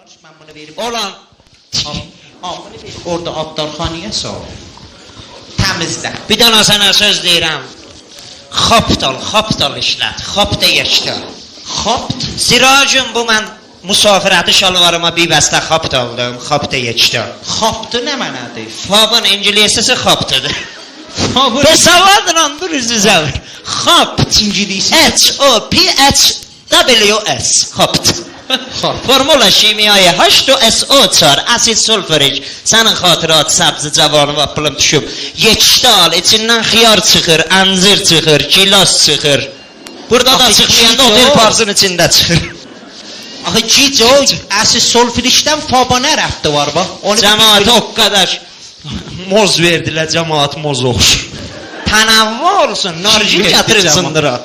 Mən bunu verib Olan bunu verib orada abdalxanaya sal. Təmizlə. bir dana sənə söz deyirəm. Xaptal işlət. Xapda yaşda. Xapt. Siracım bu mən musafirəti şalvarıma bir bəstə xapt aldım. Xapda yaşda. Xaptı nə mənadır? Fabın İngilizcesi xaptıdır. Fabın Pesavadran dur üzüzəvir. Xapt. İngilizcesi. H-O-P-H-W-S. Xapt. Formula şimyayı H2SO4 asid sulfurik. Sənin xatırat səbzi cavanı və pılım düşüb. Yeçdal, içindən xiyar çıxır, əncir çıxır, gilas çıxır. Burada da çıxmayanda o bir parsın içində çıxır. Axı gic o asid sulfurikdən faba nə rəfti var bax? Cəmaat o qədər moz verdilər, cəmaat moz oxşur. Tənəvvü olsun, nargil gətirilsindirə.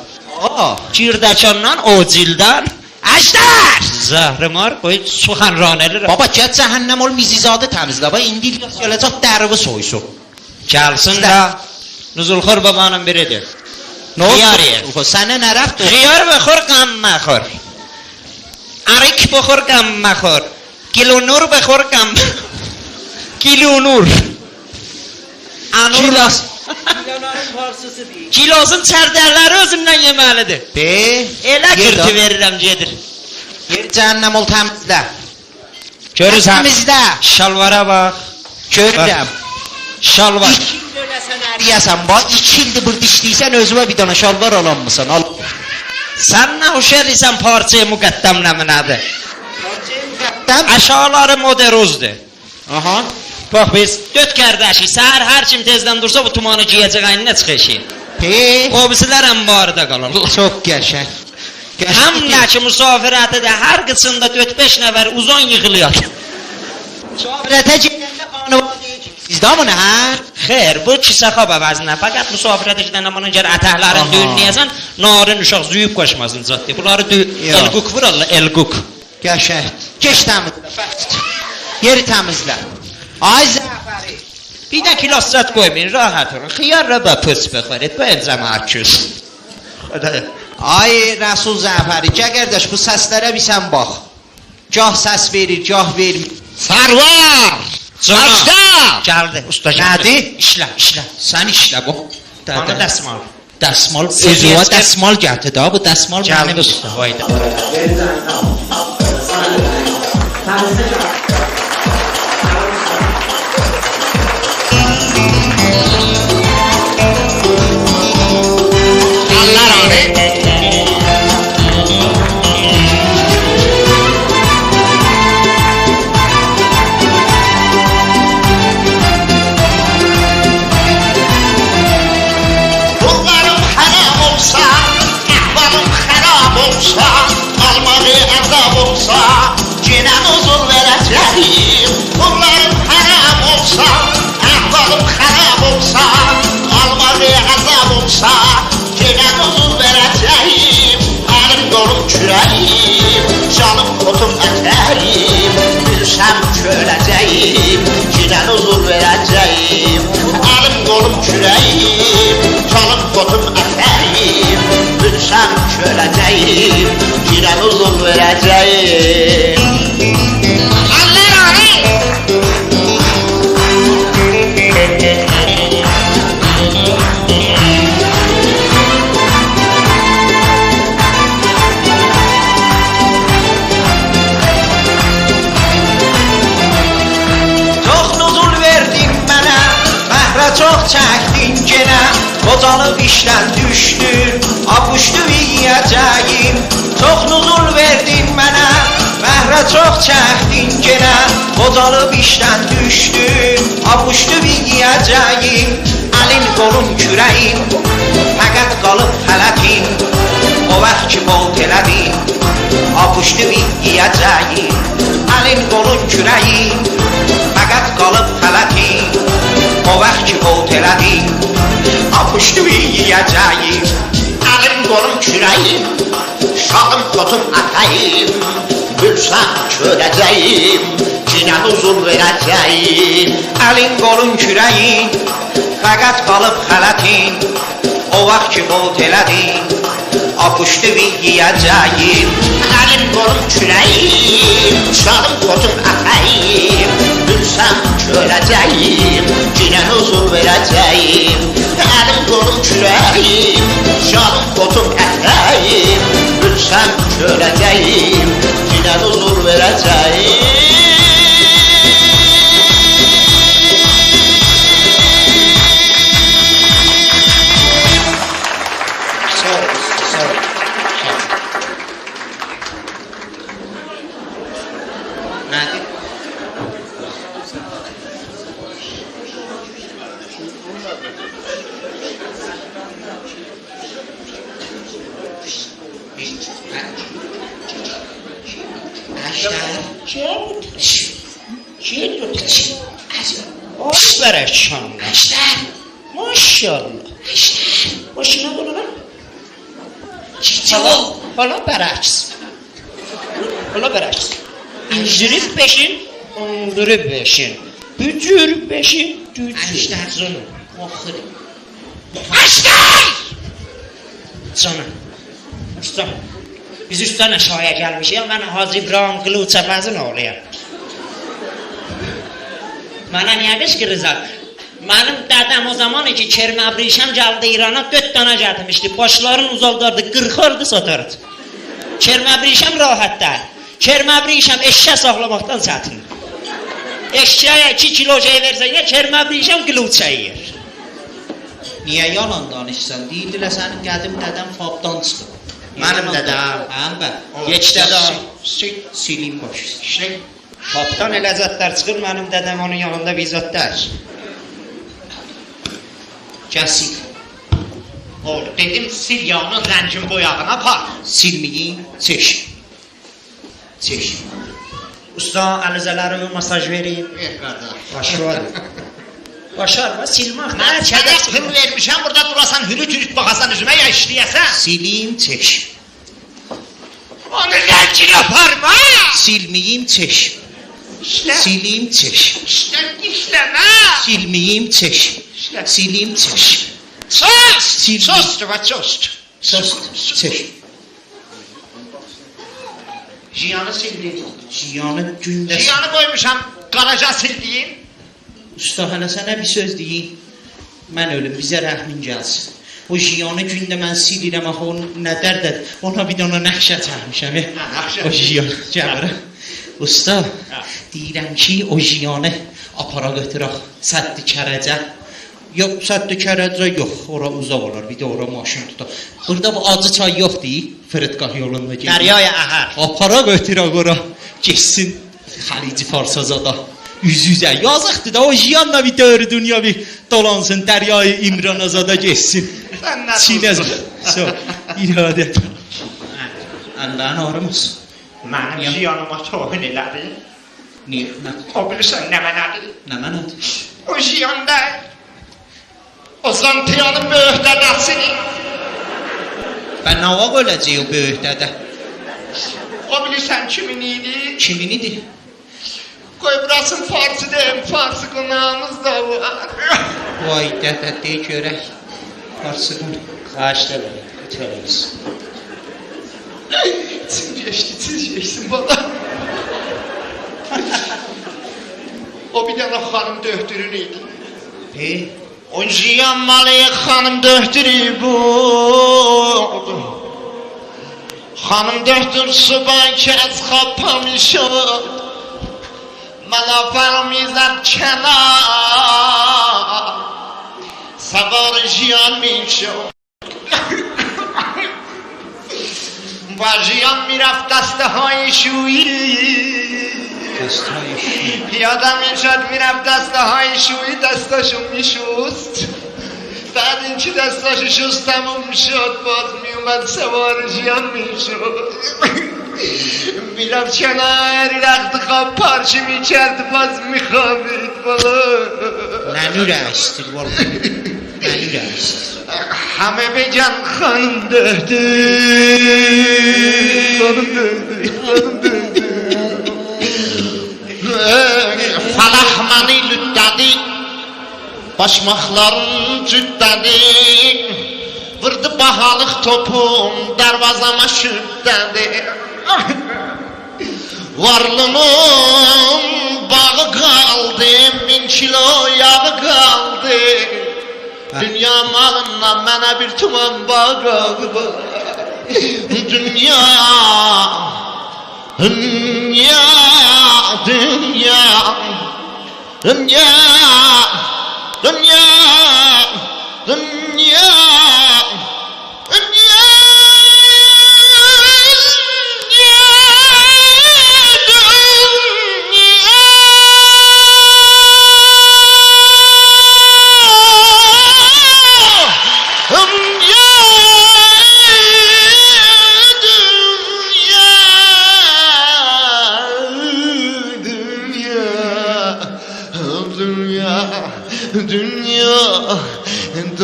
Girdəkandan, o cildən. Əjdər! Zəhrimar qoy suxanranəli. Baba gəl cəhənnəm ol mizizadı təmizlə. Bax indi İlyas gələcək dərvi soysun. Gəlsin də Nuzulxor babanın biridir. Xiyar yer. Sənə nə rəfti? Xiyar bəxor, qəm məxor. Arik bəxor, qəm məxor. Kilonur bəxor, qəm. Kilonur. Anur. Kilonarın parsısı deyil. Kilosun çərdərləri özündən yeməlidir. Elə qırtı verirəm gedir. Yer cəhənnəm ol təmizlə. Görürsən? Təmizlə. Şalvara bax. Görürəm. Şalvar. 2 il öləsən əriyəsən bax. 2 ildir burada işləysən özümə bir dana şalvar alanmısan. Al. Sən nə hoşer isən parçayı müqəddəmləminədir. Parçayı müqəddəm. Əşaları moderozdur. Aha. Bax biz 4 qardaşıq. Səhər hər kim tezdən dursa bu tumanı giyəcək ayninə çıxışı. O bizlər əmbarıda qalır. Çox qəşəng. Həm nə ki musafirətidə hər qıçında 4-5 nəfər uzun yığılıyor. Musafirətə gedəndə xanıvadə sizdə mi nə? Xeyr, bu kisə xab əvəzinə. Fəqət musafirətə gedəndə bunun gəl ətəhlərin düyünləyəsən, narın uşaq züyüb qoşmasın zətdir. Bunları elquk vurarlar, elquk. Qəşəng. Geç təmizlə, bəsdir. Yeri təmizlə. Ay Zəfəri. Bir də kilosat qoymayın, rahat olun. Xiyarla da pıs bəxarət, bu əncəmə aküz. Ay Rəsul Zəfəri, gəl qardaş bu səslərə bir sən bax. Gah səs verir, gah vermir. Sarvar! Açda! Gəldi, usta gəldi. Nədir? İşlə, işlə. Sən işlə bu. Bana dəsmal. Dəsmal, özüvə dəsmal gətir da, bu dəsmal mənim usta. Hayda. Canım kotum ətəyim, bilsəm köləcəyim, gidən huzur verəcəyim. Əlim qolum kürəyim, canım kotum ətəyim, bilsəm köləcəyim, gidən huzur verəcəyim. Allah Ali! Çox çəkdin genə, qocalıb işdən düşdün, apuşdu yiyəcəyim. Çox nuzul verdin mənə, məhrə çox çəkdin genə, qocalıb işdən düşdün, apuşdu yiyəcəyim. Əlin qolun kürəyin, fəqət qalıb fələkin, o vaxt ki bolt elədin, apuşdu yiyəcəyim. Əlin qolun kürəyin, fəqət qalıb fələkin, o vaxt ki bolt elədin, apuşdu yiyəcəyim. Əlim qolum kürəyim, şahım kotum ətəyim, bilsəm köləcəyim, cinən uzun verəcəyim. Əlin qolun kürəyin, fəqət qalıb xələtin, o vaxt ki bolt elədin, apuşdu yiyəcəyim. Əlim qolum kürəyim, Çalım qotum atayım, bilsəm görəcəyim, cinən huzur verəcəyim. Əlim qolum kürəyim, çalım qotum atayım, bilsəm görəcəyim, cinən huzur verəcəyim. Nədir? Bərəkşanlar. Maşallah. Başına bunu lan. Hala bərəks. Hala bərəks. İncirib beşin, ondurub beşin. Bücür beşin, dücür. Canım, oxuru. Aşkar! Canım. Usta, biz üstə nəşaya gəlmişik. Mən Hacı İbrahim Qılıçəvəzin oğluyam. Mənə niyə qışqırırsan? Mənim dədəm o zaman ki, Kermə Abrişəm gəldi İrana 4 dana gətirmişdi. Başların uzaldardı, 40 satardı. Kermə Abrişəm rahatdır. Kermə Abrişəm eşşə saxlamaqdan çətin. Eşşəyə 2 kilo şey versən, Kermə Abrişəm qılıça yiyir. Niyə yalan danışsan? Deyirdilər sənin qədim dədəm fabdan çıxıb. Mənim dədəm. Həm bə. Geç dədəm. Silim baş. Fabdan elə zətlər çıxır, mənim dədəm onun yanında vizatlar. Kəsik. Oğlum, dedim Silyanın rəngin boyağına apar. Silməyim, çeş. Çeş. Usta, əlizələrimi masaj vereyim. Ver qardaş. Başlar. Başarma, silmək. Mən sənə pul vermişəm, burada durasan, hürü-türük baxasan üzümə ya işləyəsən. Silim, çeş. Onu rəngin aparma. Silməyim, çeş. İşlə. Silim, çeş. İşləmə. Silməyim, çeş. Silim, çeş. Sus! Silməyim. Sustur və sustur. Sus, çeş. Jiyanı sildiyim. Ciyanı gündə... Jiyanı qoymuşam, qaraca sildiyim. Usta, hələ sənə bir söz deyim. Mən ölüm, bizə rəhmin gəlsin. O jiyanı gündə mən silirəm, axı o nə dərdədir. Ona bir dana nəxşə çəkmişəm. Nəxşə? O jiyanı gəmirəm. Usta, deyirəm ki, o jiyanı apara götürək, səddi kərəcə. Yox, səddi kərəcə yox, ora uzaq olar, bir də ora maşın tutar. Burada bu acı çay yox deyil, Fırdqah yolunda gedir. Dəryaya əhər. Apara götürək ora, geçsin Xalici Farsazada. Yüz-yüzə, yazıqdır da o jiyanla bir dörü dünya bir dolansın, Dəryayı İmranazada geçsin. Sən nə Çiğnəz, so, iradə. Allah'ın ağrımız. Mənim jiyanıma tohun elədi. Niyə? O bilirsən nə mənədir? Nə mənadır? O jiyanda o zantiyanın böyükdədəsini. Ben nə vaxt öləcək o böyükdədə? O bilirsən kimin idi? Kimin idi? Qoy burasın farsı deyim, farsı qınağımız da var. Vay dədə, dey görək. Farsıqın. Xahiş edirəm, götürəyiz. Çin geçsin bana. O bir dənə xanım döhtürün idi. O jiyan malıya xanım döhtürü bu. Xanım döhtür subay kəz xapamışım. Mənə fərmizəm kənar. Savar jiyan mişim. Bajiyan میرفت دسته های شویی پیاده میشد میرفت دسته های شویی دستاشو میشوست بعد اینکه دستاشو شست تموم شد باز میومد سوار جیان میشد میرفت کنار رخت خواب پارچه میکرد باز میخوابید بالا Nəni ürəşdir, vallahi. Nəni ürəşdir. Hamı becan xanım döhdü. Xanım döhdü, xanım döhdü. Falahmanı lütlədi. Başmaqların cüddədi. Vurdu bahalıq topum darvazama şüddədi. Varlığımın bağı kaldı, 1000 kilo yağı kaldı. Dünya malından bana bir tuman bağı kaldı. Dünya, dünya, dünya, dünya, dünya, dünya, dünya.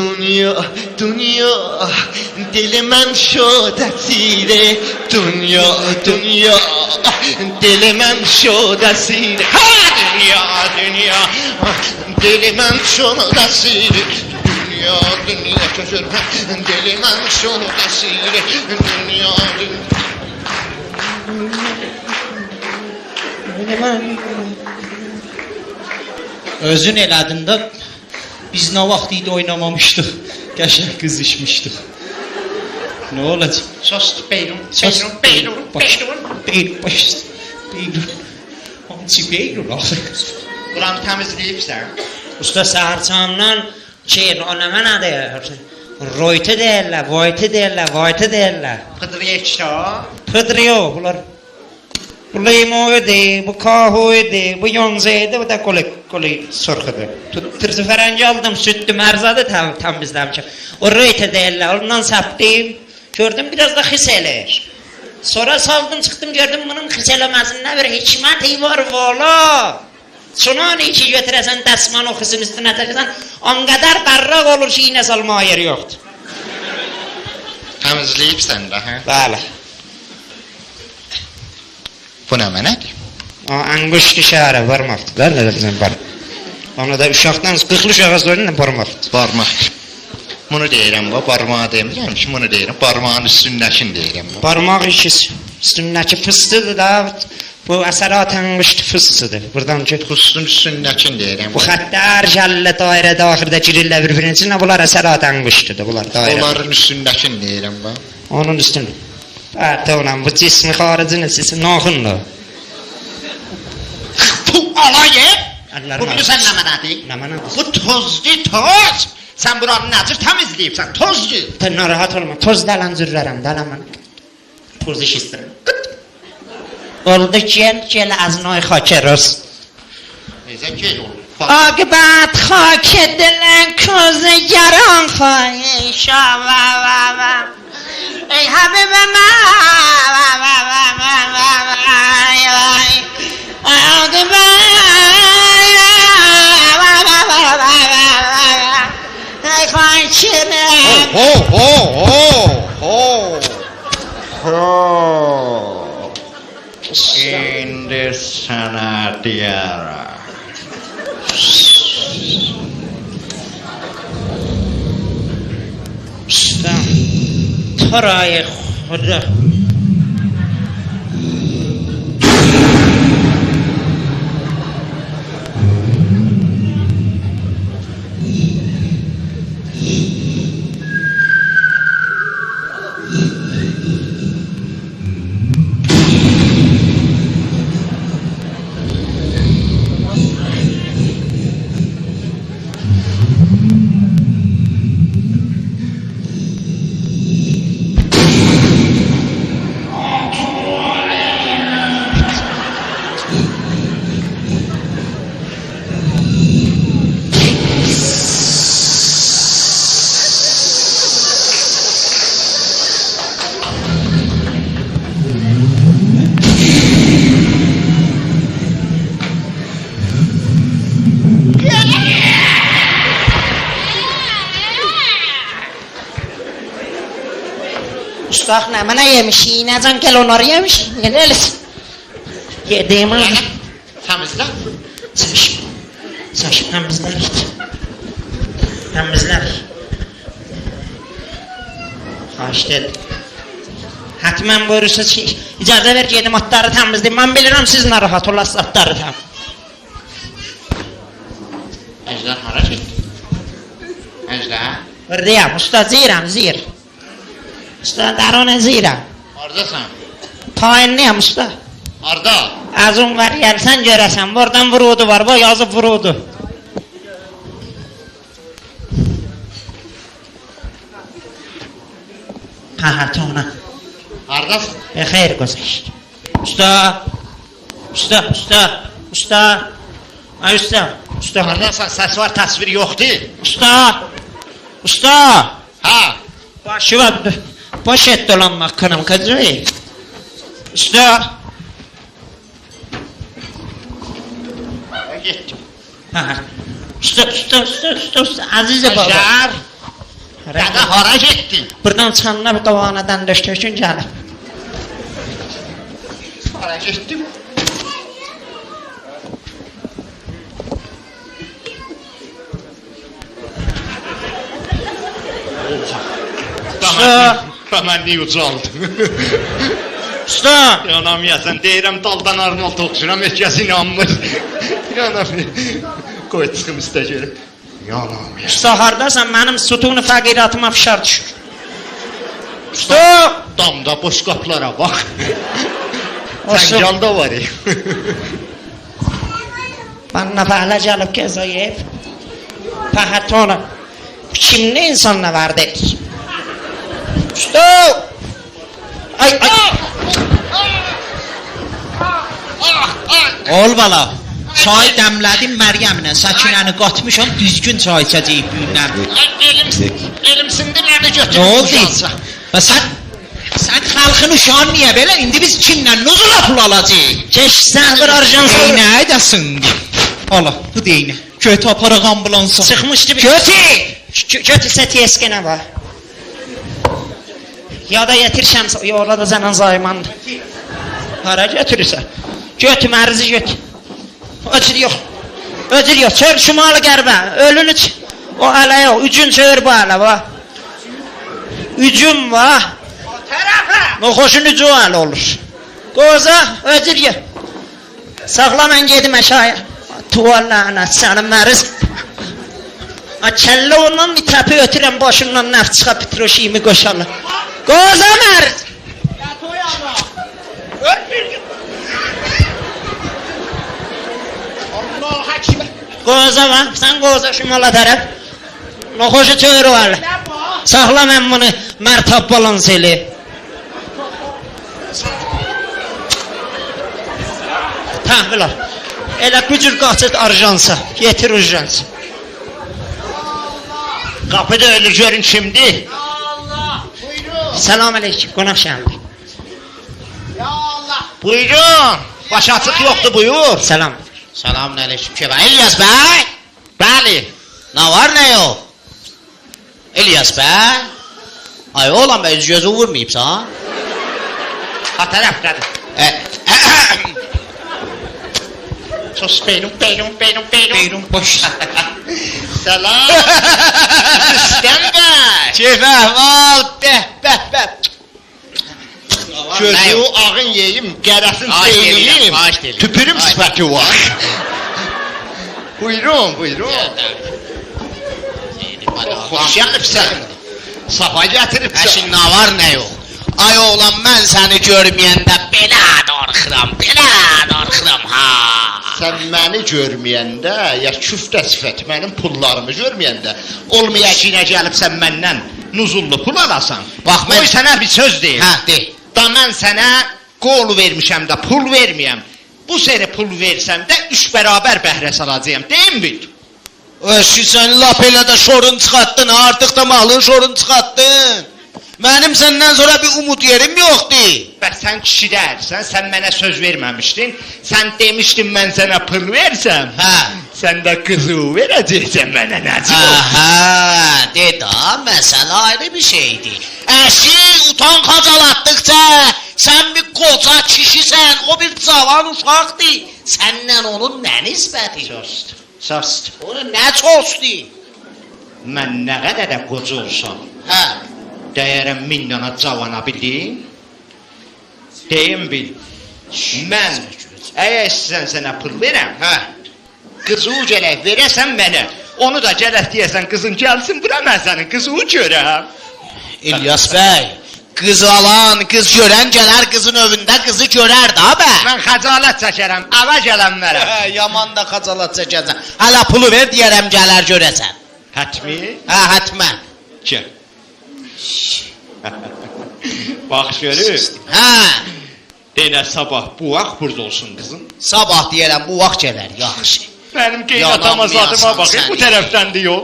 Dünya, dünya, dilemem şu tasire. Dünya, dünya, dilemem şu tasire. Ha! Dünya, dünya, dilemem şu tasire. Dünya, dünya, çocuğum, dilemem şu tasire. Dünya, Özün elədində biz nə vaxt idi oynamamışdıq. Qəşəng qızışmışdıq. Nə olacaq? sos, beyrun, Sos, beyrun, beyrun, beyrun. Beyrun. Hansı beyrun axı? Buranı temizleyipsen. Usta səhərçamdan şey, ona mənə deyir. Roytu deyirlər, voytu deyirlər, voytu deyirlər. Pıdriyekşa. Pıdırıyor bunlar. Bu limoydu, bu kahoydu, bu yonzaydı, bu da koli sorxudu. Tutturdu fərənci aldım, sütlü mərzadı təmizləmişim. O roytu deyirlər, ondan saplayım. Gördüm biraz da xis eləyir. Sonra saldım, çıxdım, gördüm bunun xis eləməsində bir hikməti var, valla. Sunani ki götürəsən dəsman o xisin üstünə təqəsən, on qədər qarraq olur ki, iynə salmağa yeri yoxdur. Temizleyipsen de ha. Bəli. Bu ne menek? O anguş işarə barmaqdır, nə bizim bar. Onu da uşaqdan 40 uşağa söyləyin barmaqdır. Parmak. Bunu deyirəm bu, parmağı demirəm ki, bunu deyirəm. Parmağın üstündəkin deyirəm bu. Barmaq işisi, üstündəki fıstıdır da, bu əsərat anquşdu fıstıdır. Buradan ki, Kustun üstündəkin deyirəm. bu xəttlər, gəllə, dairə, daxirdə girirlər bir-birinin içində, bunlar əsərat anquşdudur, bunlar dairə. Onların üstündəkin deyirəm bu. Onun üstünü. Bətə olan, bu cismi xaricinin sisi naxındır. Bu alayı! Əllərim Bu bilirsən nə mənədir? Nə mənədir? Bu tozlu toz! Sən buranı nəcür təmizləyibsən, tozlu! Sən narahat olma, toz dələn zürrərəm, dələn mən. Toz iş istəyirəm. Oldu gel az noy xakeros. Necə gel olur? Akbat xak edilen közü yaran fahişa va va va. Ey Habibim va va va va va va vay vay. Akbat va va va va va va. Ey fahişim. Ho ho ho ho ho. Şimdi sana diyara. Usta, tarayı xuda. Ustaq nə mənə yemişik, nəcan gəl onları yemişik, nə eləsin? Yediğim aldım. Temizle. Saçım temizler git. Temizler. Hoş geldin. Hətmən buyurursunuz ki, icazə ver gedim atları təmizləyim. Mən bilirəm siz narahat olasınız atları təmizləyim. Əjdər hara getdi? Əjdər? Buradayam, usta zirəm, zir. Usta darona zirəm. Hardasan? Tayinliyəm usta. Harda? Azın var gəlsən görəsən, buradan vurudu var, bu yazıb vurudu. Pahatona. Hardasın? Xeyr güzəşt. Usta. Usta, usta, usta. Ay usta, usta. Hardasan? Səs var, təsvir yoxdur. Usta. Usta. Ha? Başı var. Baş et dolanmaq kanım kadri. Usta. Getdim. Usta, usta, usta, usta, usta. Azizə baba. Əjdər? Dədə hara getdin? Buradan çıxanına bir qavanadan döştökün gəlib. Hara getdim? Mən niyə ucaldım? Usta. İnanamıyorsan, deyirəm daldan Arnold oxşuram, heç kəs inanmır. İnanamıyorum. Qoy çıxım üstə görüm. İnanamıyorum. Usta hardasan mənim sütunu fəqiratıma fişar düşür. Usta. Damda boş qapılara bax. Olsun. Çəngal da var. Bana fəhlə gəlib gəzəyib. Pahatona. Kimli insanla var deyir. Usta. Ay, ay. Ol bala. Çay dəmlədim Məryəmlə, Səkinəni qatmışam, düzgün çay içəcəyik büyünlər. Elimsindi məni götürüb. Nə oldu? Və sən xalqın uşağın niyə belə? İndi biz kimlə nuzula pul alacaq? Keçsən bir arjansa. Deynə edəsin. Ala, bu deynə. Kötü aparaq ambulansa. Çıxmışdı bir. Kötü sətiyyəskənə var. Ya da yetirsəm, yola da zənən zaymandı. Hara götürürsə? Götü mərzi götü. Öcür yox. Öcür yox. Çör şimalı qərbə. Ölünü o ələ yox. Ücün çör bu ələ var. Ücün var. O tərəfə. O xoşun ücü o ələ olur. Qoza, öcür yox. Saxla mən gedim əşaya. Tuval lənət sənin məriz. Kəllə ondan bir təpi ötürəm başımdan nəft çıxa pitroşiyimi qoşalım. Qoza məriz. Qoza var, sən qoza şimala tərəf. Noxoşu çöyrü var. Saxla mən bunu mərtab balans eli. Təhvil al. Elə bu cür qaçır arjansa, yetir urjansa. Qapıda ölür görün kimdir? Salam aleyküm, qonaq şəhəmdir. Buyurun. Baş açıq yoxdur, buyur. Salam. Selamun aleyküm. Keva İlyas Bey. Bəli. Ne var ne yok? İlyas Bey. Ay oğlan be yüz gözü vurmayıp sana. Ha tərəfdədir. Sus benim. Buyurun boş. Salam. Rüstəm bəy. Keva val be. Gözü ağın yeyim, qərəsin seyliyim. Tüpürüm sifəti var. Buyurun. Xoş gəlibsən. Safa gətiribsən. Əşin ne var ne yok? Ay oğlan ben seni görmeyende belə darxıram ha. Sən məni görməyəndə, ya küftə sifət mənim pullarımı görməyəndə, olmaya ki, nə gəlibsən məndən nuzullu pul alasan. Bax, mən- Qoy sənə bir söz deyim. Ha de. Da mən sənə qol vermişəm də pul verməyəm. Bu sənə pul versəm də 3 bərabər bəhrə salacağım. Deyim bil. Öşü sen lap elə də şorun çıxartdın, artıq da malın şorun çıxartdın. Mənim səndən sonra bir umut yerim yoxdur. Bəs sən kişilərsən, sən mənə söz verməmişdin. Sən demişdin mən sənə pul versəm. Hə. Sən də qızı verəcəksən mənə nəcib olsun. Aha, de da, məsələ ayrı bir şeydir. Əşi, utan xacalatdıqca, sən bir qoca kişisən, o bir cavan uşaqdır. Səndən onun nə nisbəti? Sast. Onun nə çoxdur? Mən nə qədər də qoca olsam, Hə, dəyərəm 1000 dana cavana bildin. Deyim bil. Mən əgər istəsən sənə pul verəm, hə. Qızı gələk verəsən mənə. Onu da gələk deyəsən qızın gəlsin bura mən sənin qızı görəm. İlyas bəy, qız alan, qız görən gələr qızın övündə qızı görər də bə. Mən xəcalət çəkərəm, ava gələnlərə. Yaman da xəcalat çəkəcəm. Hələ pulu ver deyərəm gələr görəsən. Hətmi? Hə, hətmən. Gəl. Bax görür. Hə, Denə sabah bu vaxt burada olsun qızım. sabah deyərəm bu vaxt gələr, yaxşı. Mənim qeynatama zadıma Yalanmayasan baxın, bu sən. tərəfdəndir yol.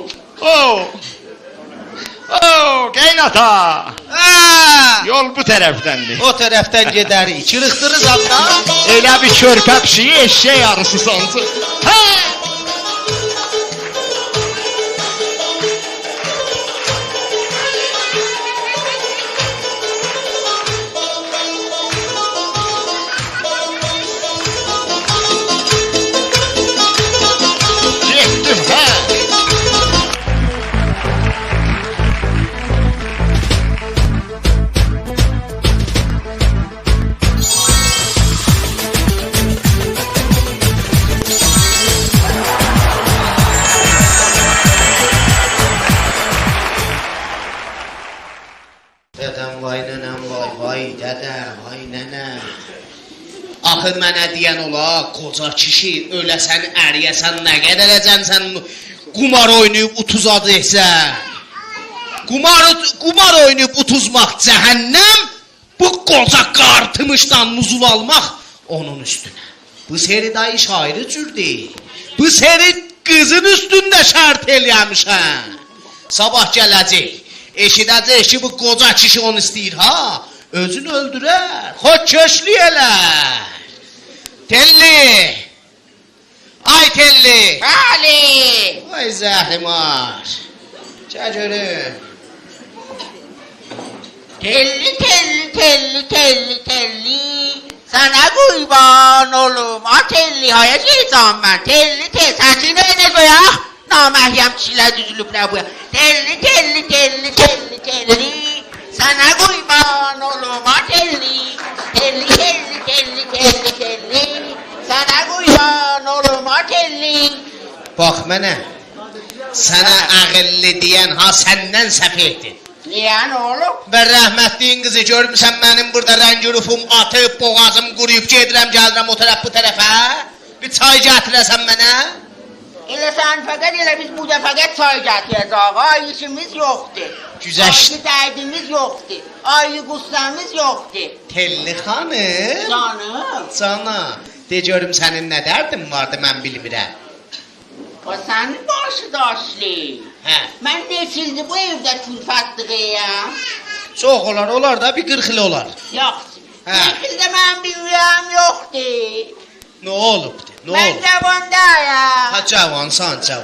Qeynata! Hə, Yol bu tərəfdəndir. o tərəfdən gedərik. Çırıqdırız adda. Elə bir körpə pişiyi eşşək yarısı sancı. Hə! Getdim, hə! Dədəm, vay nənəm, vay dədəm, vay nənəm. Axı mənə deyən ola, qoca kişi, öləsən, əriyəsən, nə qədər əcənsən, qumar oynayıb utuzadı etsən. Qumar oynayıb utuzmaq cəhənnəm, bu qoca qartımışdan muzul almaq onun üstünə. Bu seri dayı şairi cürdür. Bu seri qızın üstündə şərt eləyəmişəm. Sabah gələcək. Eşidəcək ki, bu qoca kişi onu istəyir, ha? Özünü öldürər, xodköşlü elər. Telli! Ay telli! Bəli! Vay zəhrimar! Gəl görüm. Telli. Sana qurban olum, a tellihaya girəcəm mən. Telli, səsin nə qoyaq? Naməhrəm kişilər düzülüb nə bu ya? Telli. Sana qurban olum, a telli. Telli. Sana qurban olum, a telli. Bax mənə, sənə ağıllı deyən ha səndən səfehdir. Niyə, nə olub? Və rəhmətliyin qızı görmüsən mənim burada rəngürufum atıb, boğazım quruyub, gedirəm, gəlirəm o tərəf bu tərəfə. Bir çay gətirəsən mənə. Elə sən fəqət elə biz burada fəqət çay gətirəcək, ay işimiz yoxdur. Güzəşt. Ayı dərdimiz yoxdur, ayı qussamız yoxdur. Telli xanım. Canım, Cana, de görüm sənin nə dərdin vardı mən bilmirəm. o sənin başı daşlı. Hə, Mən neçildi bu evdə külfətliğiyəm? çox olar da bir 40 il olar. Yoxdur. Hə. Neçildə mən bir ürəyim yoxdur. Nə olubdu? Nə Mən olub? cavandayım. Ha cavansan. Hə.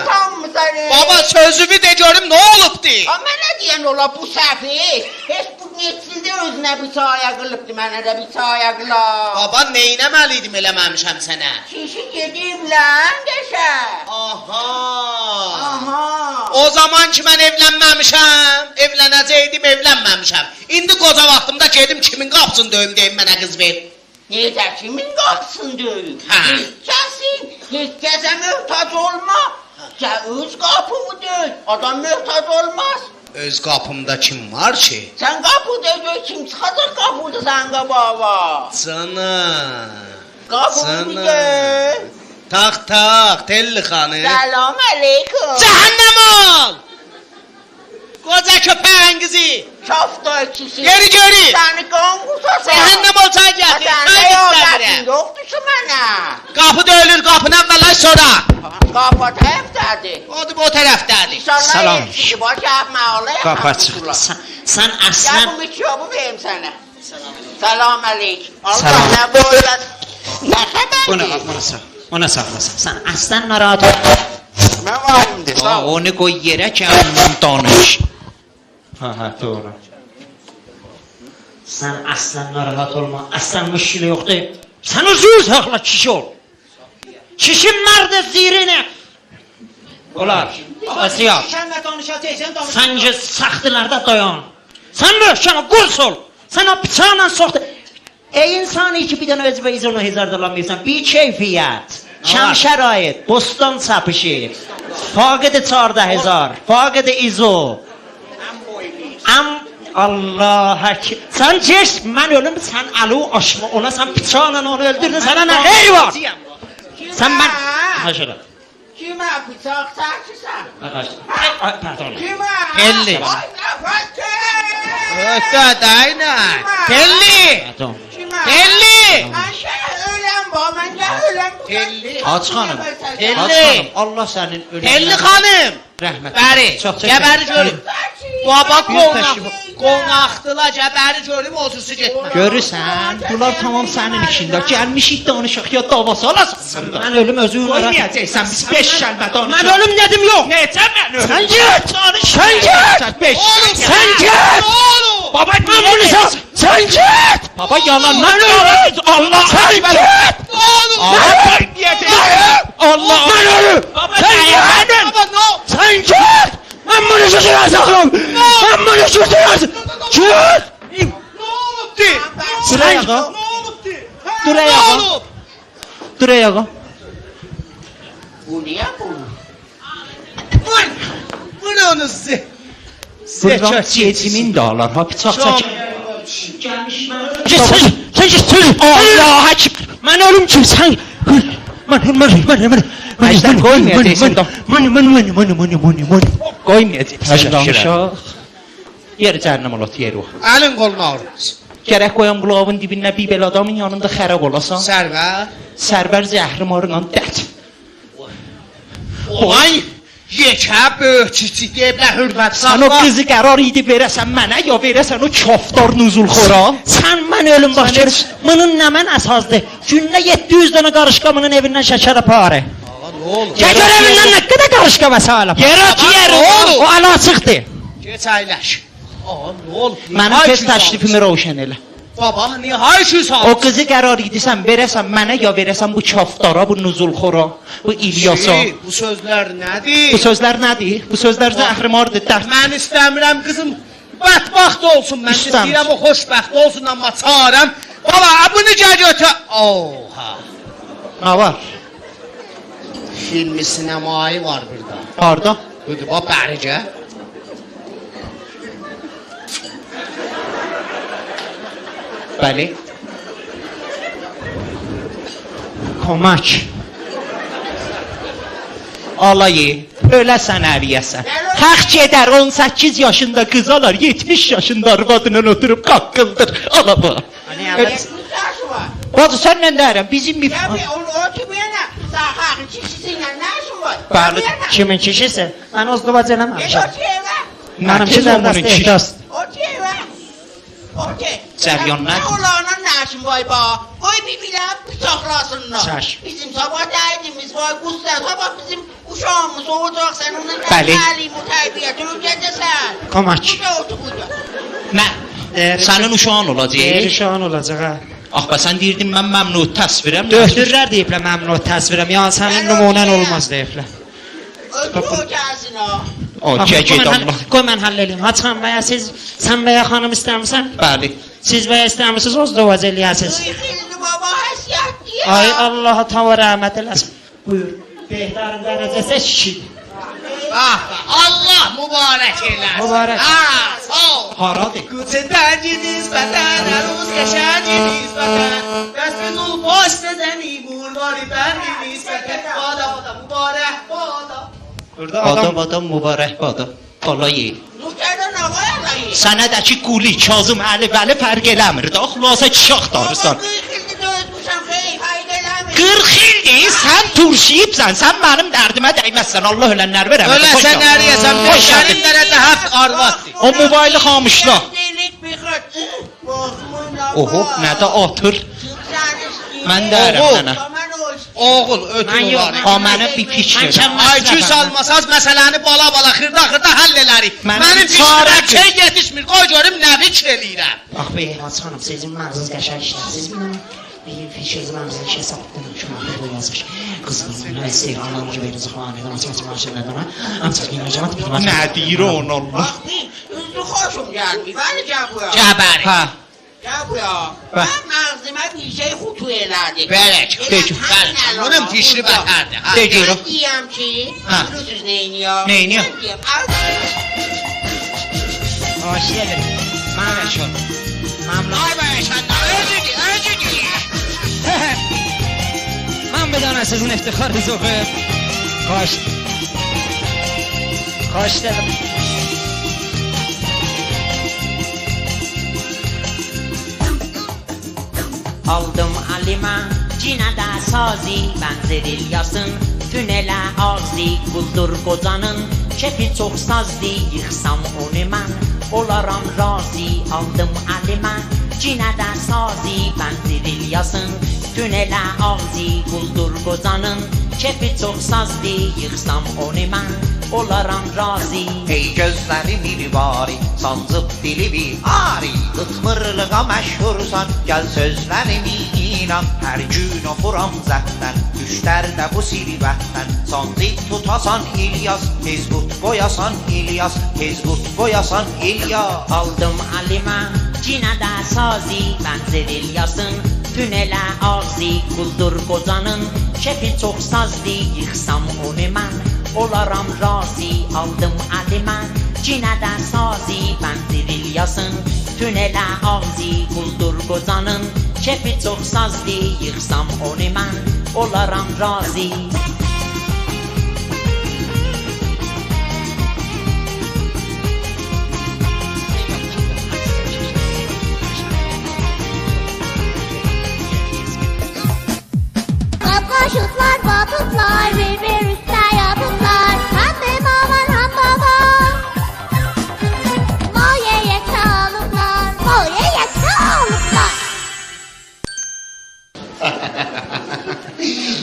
Utanmısan. Baba sözümü de görüm nə olubdu? O mənə deyən ola bu səfi. Heç bu neçildə özünə bir çaya qılıbdı, mənə də bir çaya qılab. Baba neynəməliydim eləməmişəm sənə? Kişi gedib lan qəşək. Aha. O zaman ki mən evlənməmişəm, evlənəcəkdim, evlənməmişəm. İndi qoca vaxtımda gedim kimin qapısını döyüm deyim mənə qız ver. Necə kimin qapısını döyüm? Hə. Heç kəsə möhtac olma. Sən öz qapımı döy. Adam möhtac olmaz. Öz qapımda kim var ki? Sen kapı dövdü, kim çıkacak kapıda sen kapağa? Cana. Kapını bir döv. Tak, telli xanım. Selam aleyküm. Cəhənnəm ol! Qoca köpəyin qızı. Çaftay kişi. Geri görü. Seni kongusa sen. Cəhənnəm ol çay gətir. Sen Ay ne istəmirəm. yollarsın yoktu ki mənə. Qapı döyülür, qapını əvvəla sonra. Kapat heptadır. O o tərəfdədir. İnşallah Salam. yetişi baş yapma olayım. Qapı açıqdır. Sən Ya əslən bu mikrobu vereyim sana. Selam aleyküm. Allah Salam. ne boyla. Ne haber? Ona saxlasan. Sən əslən narahat olma. Ben varimdir. Sağ ol. Onu qoy yerə ki, ondan danış. Ha, doğru. Sən əslən narahat olma. Əslən müşkil yoxdur. Sən özün saxla kişi ol. Kişi mərdə zirinə. Olar. Asiyat. Sen de danışacaksın, Sən ki saxtılarda dayan. Sən möhkəm qurs ol. Sən o bıçaqla soxdu. ای انسانی که بیدن از ویز $10,000 میرسن بی کیفیت کم شرایط بستان سپشی فاقد 14,000 فاقد ایزو Allah hakim. Sen geç, ben ölüm, sen alu aşma, ona sen bıçağla onu öldürdün, sana ne eyvah! Sen ben... Haşırım. Kime bıçak saçırsan? Pardon. Kime? Telli. Ay nefes Ötü dayna. Telli. Pardon. Kime? Telli. Ayşe ölen bu, ben de ölen bu. Telli. Aç xanım. Telli. Aç xanım. Allah sənin ölümünə Telli xanım. rəhmət. Bəri. Çox Gəbəri görüm. Baba təşrif- qonaqdılar, gəbəri görüm, otursu getmə. Görürsən, bunlar tamam sənin işində. Gəlmişik danışaq ya davası alasan. Mən ölüm özüm Qoymayacaqsan biz 5 kəlmə danışaq. Mən ölüm dedim yox. Necə mən ölüm? Sen git! Sen git! 5 Sen git! Baba Ben bunu sen git! Baba yalanlar Allah sen git! Allah Allah Ben ölüm! Baba Sen git! Baba no. Sen git! Ben bunu sütüne saklım! Ben bunu sütüne saklım! Git! Dur ayağa. Dur ayağa. Dur ayağa. Bu niye bu? Bunu onu size. Buradan cecimin dağlar ha bıçaq çək. Sen git! Allah hakim! Ben ölüm kim sen? Əcdən qoymayacaqsan da. Mən Qoymayacaqsan danışaq. Yer cəhənnəm olat yeri o. Əlin qoluna alırız. Gərək qoyan qulağın dibinə bir belə adamın yanında xəraq olasan. Sərvər. Sərvər zəhri marından dət. Oy. Yekə böyçüçü deyiblər hürmət Sən o qızı qərar idi verəsən mənə ya verəsən o kaftar nuzulxora. Sen mən ölüm baş görüş. Bunun nə mən əsasdır? Günde 700 dənə qarışqamının evindən şəkər aparı. Ne olur? Şəkər evindən nə qədər qarışqa məsələ? Gerat yer O ala çıxdı. Geç əyləş. Aa ne olur? Mənim tez təklifimi roşən elə. Baba niye hayşu sağ? O qızı qərar idi sən verəsən mənə ya verəsən bu kaftara, bu nuzulxora, bu İlyasa. Bu sözlər nədir? Bu sözlər nədir? Bu sözlər zəhrimardır. Dərd. Mən istəmirəm qızım bədbəxt olsun. Mən İstəmir. istəyirəm o xoşbəxt olsun amma çarəm. Baba bunu gəl götür. Oha. Nə var? Filmi sinemayı var burada. Harda? Budur bax bəricə. Bəli. Komak. Alayı, öləsən əriyəsən. Haq gedər 18 yaşında qız alar, 70 yaşında arvadından oturup qaqqıldır. Ala bu. Yaşı var. Bacı sən nə dərəm? Bizim bir... Ya bir o kimiyene? Sağın çişisiyle ne işin var? Bəli. Kimin kişisi? Mən ozduvac Geç eləməmişəm. o çeyve. Mənimki Mənim zərdəst ehdas. O çeyve. O çeyve. Cəryan Ne nədir? olanın ne işin var ba? Koy bir bilen bıçaklasınlar. Çaş. Bizim sabah derdimiz var. Kuzlar sabah bizim uşağımız olacak. Sen onun Bəli. təlim, o tərbiyətini öyrədəsən. Komak. Bu da oldu burada. Mən sənin uşağın olacaq. Perişan olacaq ha. Ax bə sən deyirdin mən məmnun təsvirəm. Döktürlər deyiblər məmnun təsvirəm. Ya sənin nümunən olmaz deyiblər. Öldür o gəlsin o. O gecid Allah. Qoy mən həll edeyim. Haçan və ya siz, sən və ya xanım istəmirsən? Bəli. Siz və ya istəmirsiniz, ozduvac eləyəsiniz. Xildi baba həsiyət deyir. Ay Allah tava rəhmət eləsin. Buyur. Behtarın dərəcəsi şişidir. Allah mübarək eləsin. Mübarək. Sağ ol. Haradır? Gutendənci nisbətən, əruz qəşənci nisbətən, dəsti zul poş sezəni, bulvari bəndi nisbətən, bada mübarək bada. Adam mübarək adam. Alayı. Nükərdə nə var alayı? Sənədəki quli Kazım Əli Vəli fərq eləmir. Da xülasə kişi axtarırsan. Baba 40 ildir dözmüşəm, xeyr, fayda eləmir. 40 ildir sən turşiyibsən. Sən mənim dərdimə dəyməzsən. Allah ölənlər verəm. Öləsən əriyəsən, beşərin dərəcə həft arvaddır. O mobaylı xamışla. Delik bir xırt. Oho, nədə atır? Mən dərəm mənə. Oğul, ötür Mən yox, olarıq. Ha mənə bir fikir. IQ salmasaz məsələni bala xırda həll elərik. Mənim Mənim çarə fikrimə şey yetişmir, qoy görüm nə fikir eləyirəm. Bax bey, xanım, sizin mağazınız qəşəng işlər. Siz bilin, bir fikir mağazını işə sapdınız. Şu anda bu yazmış. Qızınızın Instagram'dan veriniz xanədən, açıq maşınlardan. Ancaq yenəcəmat bilməz. Nə deyir on Allah? Üzlü xoşum gəlmir, bəli gəl bura. Gəbəri. Hə. Gəl بیا بله. مغز من بیشه خوب توی لده بله بگو. بله اونم فیشلی بخرده بگو. دیم چی؟ ها. رو توش نینیا نینیا. آشیه بریم ممنون شد ممنون آی بایشان ارجدی من بدانست از این افتخار زوغه کاش دلم Aldım alima cinada sazi benzer İlyas'ın tünele ağzı buldur kocanın kefi çok sazdı yıksam onu ben olaram razı aldım alima cinada sazi benzer İlyas'ın tünele ağzı buldur kocanın kefi çok sazdı yıksam onu ben olaram razı Ey gözleri mirvari, sancıp dili bir ari Kıtmırlığa meşhursan, gel sözlerimi inan Her gün okuram zəhdən, düşlər də bu sirvətdən Sancı tutasan İlyas, tez but boyasan İlyas Tez but boyasan İlyas Aldım alima cinada sazi benzer İlyas'ın tünele ağzı kuldur kocanın kefi çok sazdı yıksam onu ben olaram razı aldım alima cinada sazi benzer İlyas'ın tünele ağzı kuldur kocanın kefi çok sazdı yıksam onu ben olaram razı Kapkaşıklar, batutlar, birbir üstte yapıtlar Hem de aman hem baba Moye yekte alıplar, moye yekte alıplar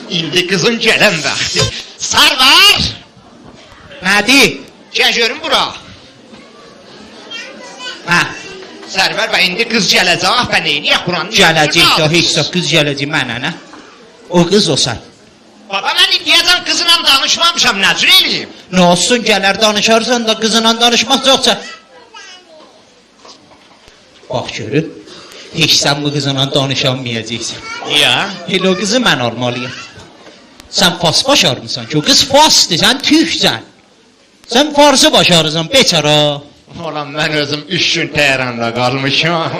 İndi kızın gelen vakti Sarvar Nədir? Gel görün bura Hə, Sərvər bəy indi qız gələcək ben neyniyək buranın gələcək də heç də qız gələcək mənə nə? O qız o sən. Baba mən indiyəcəm qızla danışmamışam nəcür eləyim Nə olsun gələr danışarsan da qızla danışmaq yoxsa. Bax görün. Heç sən bu qızla danışamayacaqsan. Niyə? Elə o qızı mən almalıyam. Sən fas başarmısan ki o qız fasdır, sən türksən. Sən farsı başarırsan beçara. Oğlum mən özüm 3 gün Tehranda qalmışam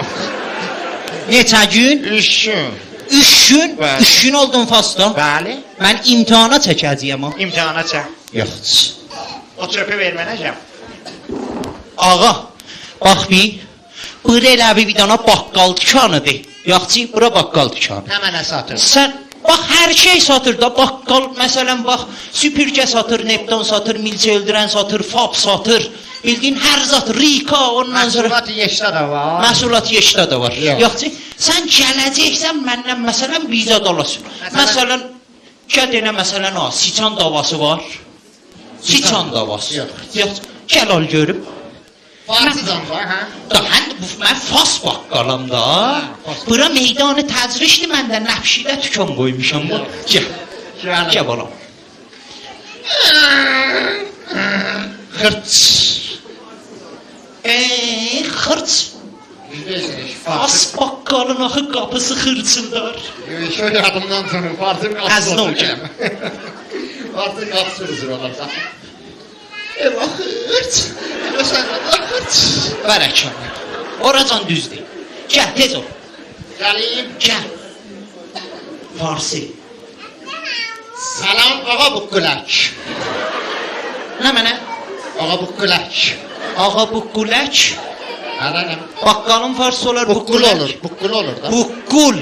Neçə gün? 3 gün 3 gün? Bəli. 3 gün oldun fasda. Bəli Mən imtahana çəkəcəyəm ha. İmtihana çək Yox. O çöpü vermənəcəm Ağa, bax bir. Bura elə bir dana baqqal dükanıdır. Yaxçı, bura baqqal dükanı. Həmənə satır Sən bax hər şey satır da baqqal məsələn bax süpürgə satır, Neptun satır, milçə öldürən satır, fab satır. Bildiyin hər zat Rika ondan sonra Məhsulat yeşdə də var məhsulat yeşdə də var. Yox. Yaxçı, sən gələcəksən məndən məsələn bizə dalasın. Məsələn kədənə məsələn ha, siçan davası var. Siçan davası. Yox. Yaxçı, gəl al görüm. Farsızam var hə Da mən fas baqqalam da. Bura meydanı təcrişdir mən də nəfşidə tükan qoymuşam. Gəl. Gəl balam. Xırç. Xırç. Fas baqqalın axı qapısı xırçıldar. Şöyle yadımdan sonra Farsın qapısı Əzn ol gəl. Farsın qapısı üzür olarsa Eyvah xırç. Sən xırç. Bərəkən. Oracan düzdür. Gəl tez ol. Gəlim Gəl. Farsi. Salam ağa Buqqulək Nə mənə? Ağa Buqqulək Ağa Buqqulək. Ərənəm Baqqalın farsı olar Buqqul Buqqulək. olur Buqqul olur da Buqqul.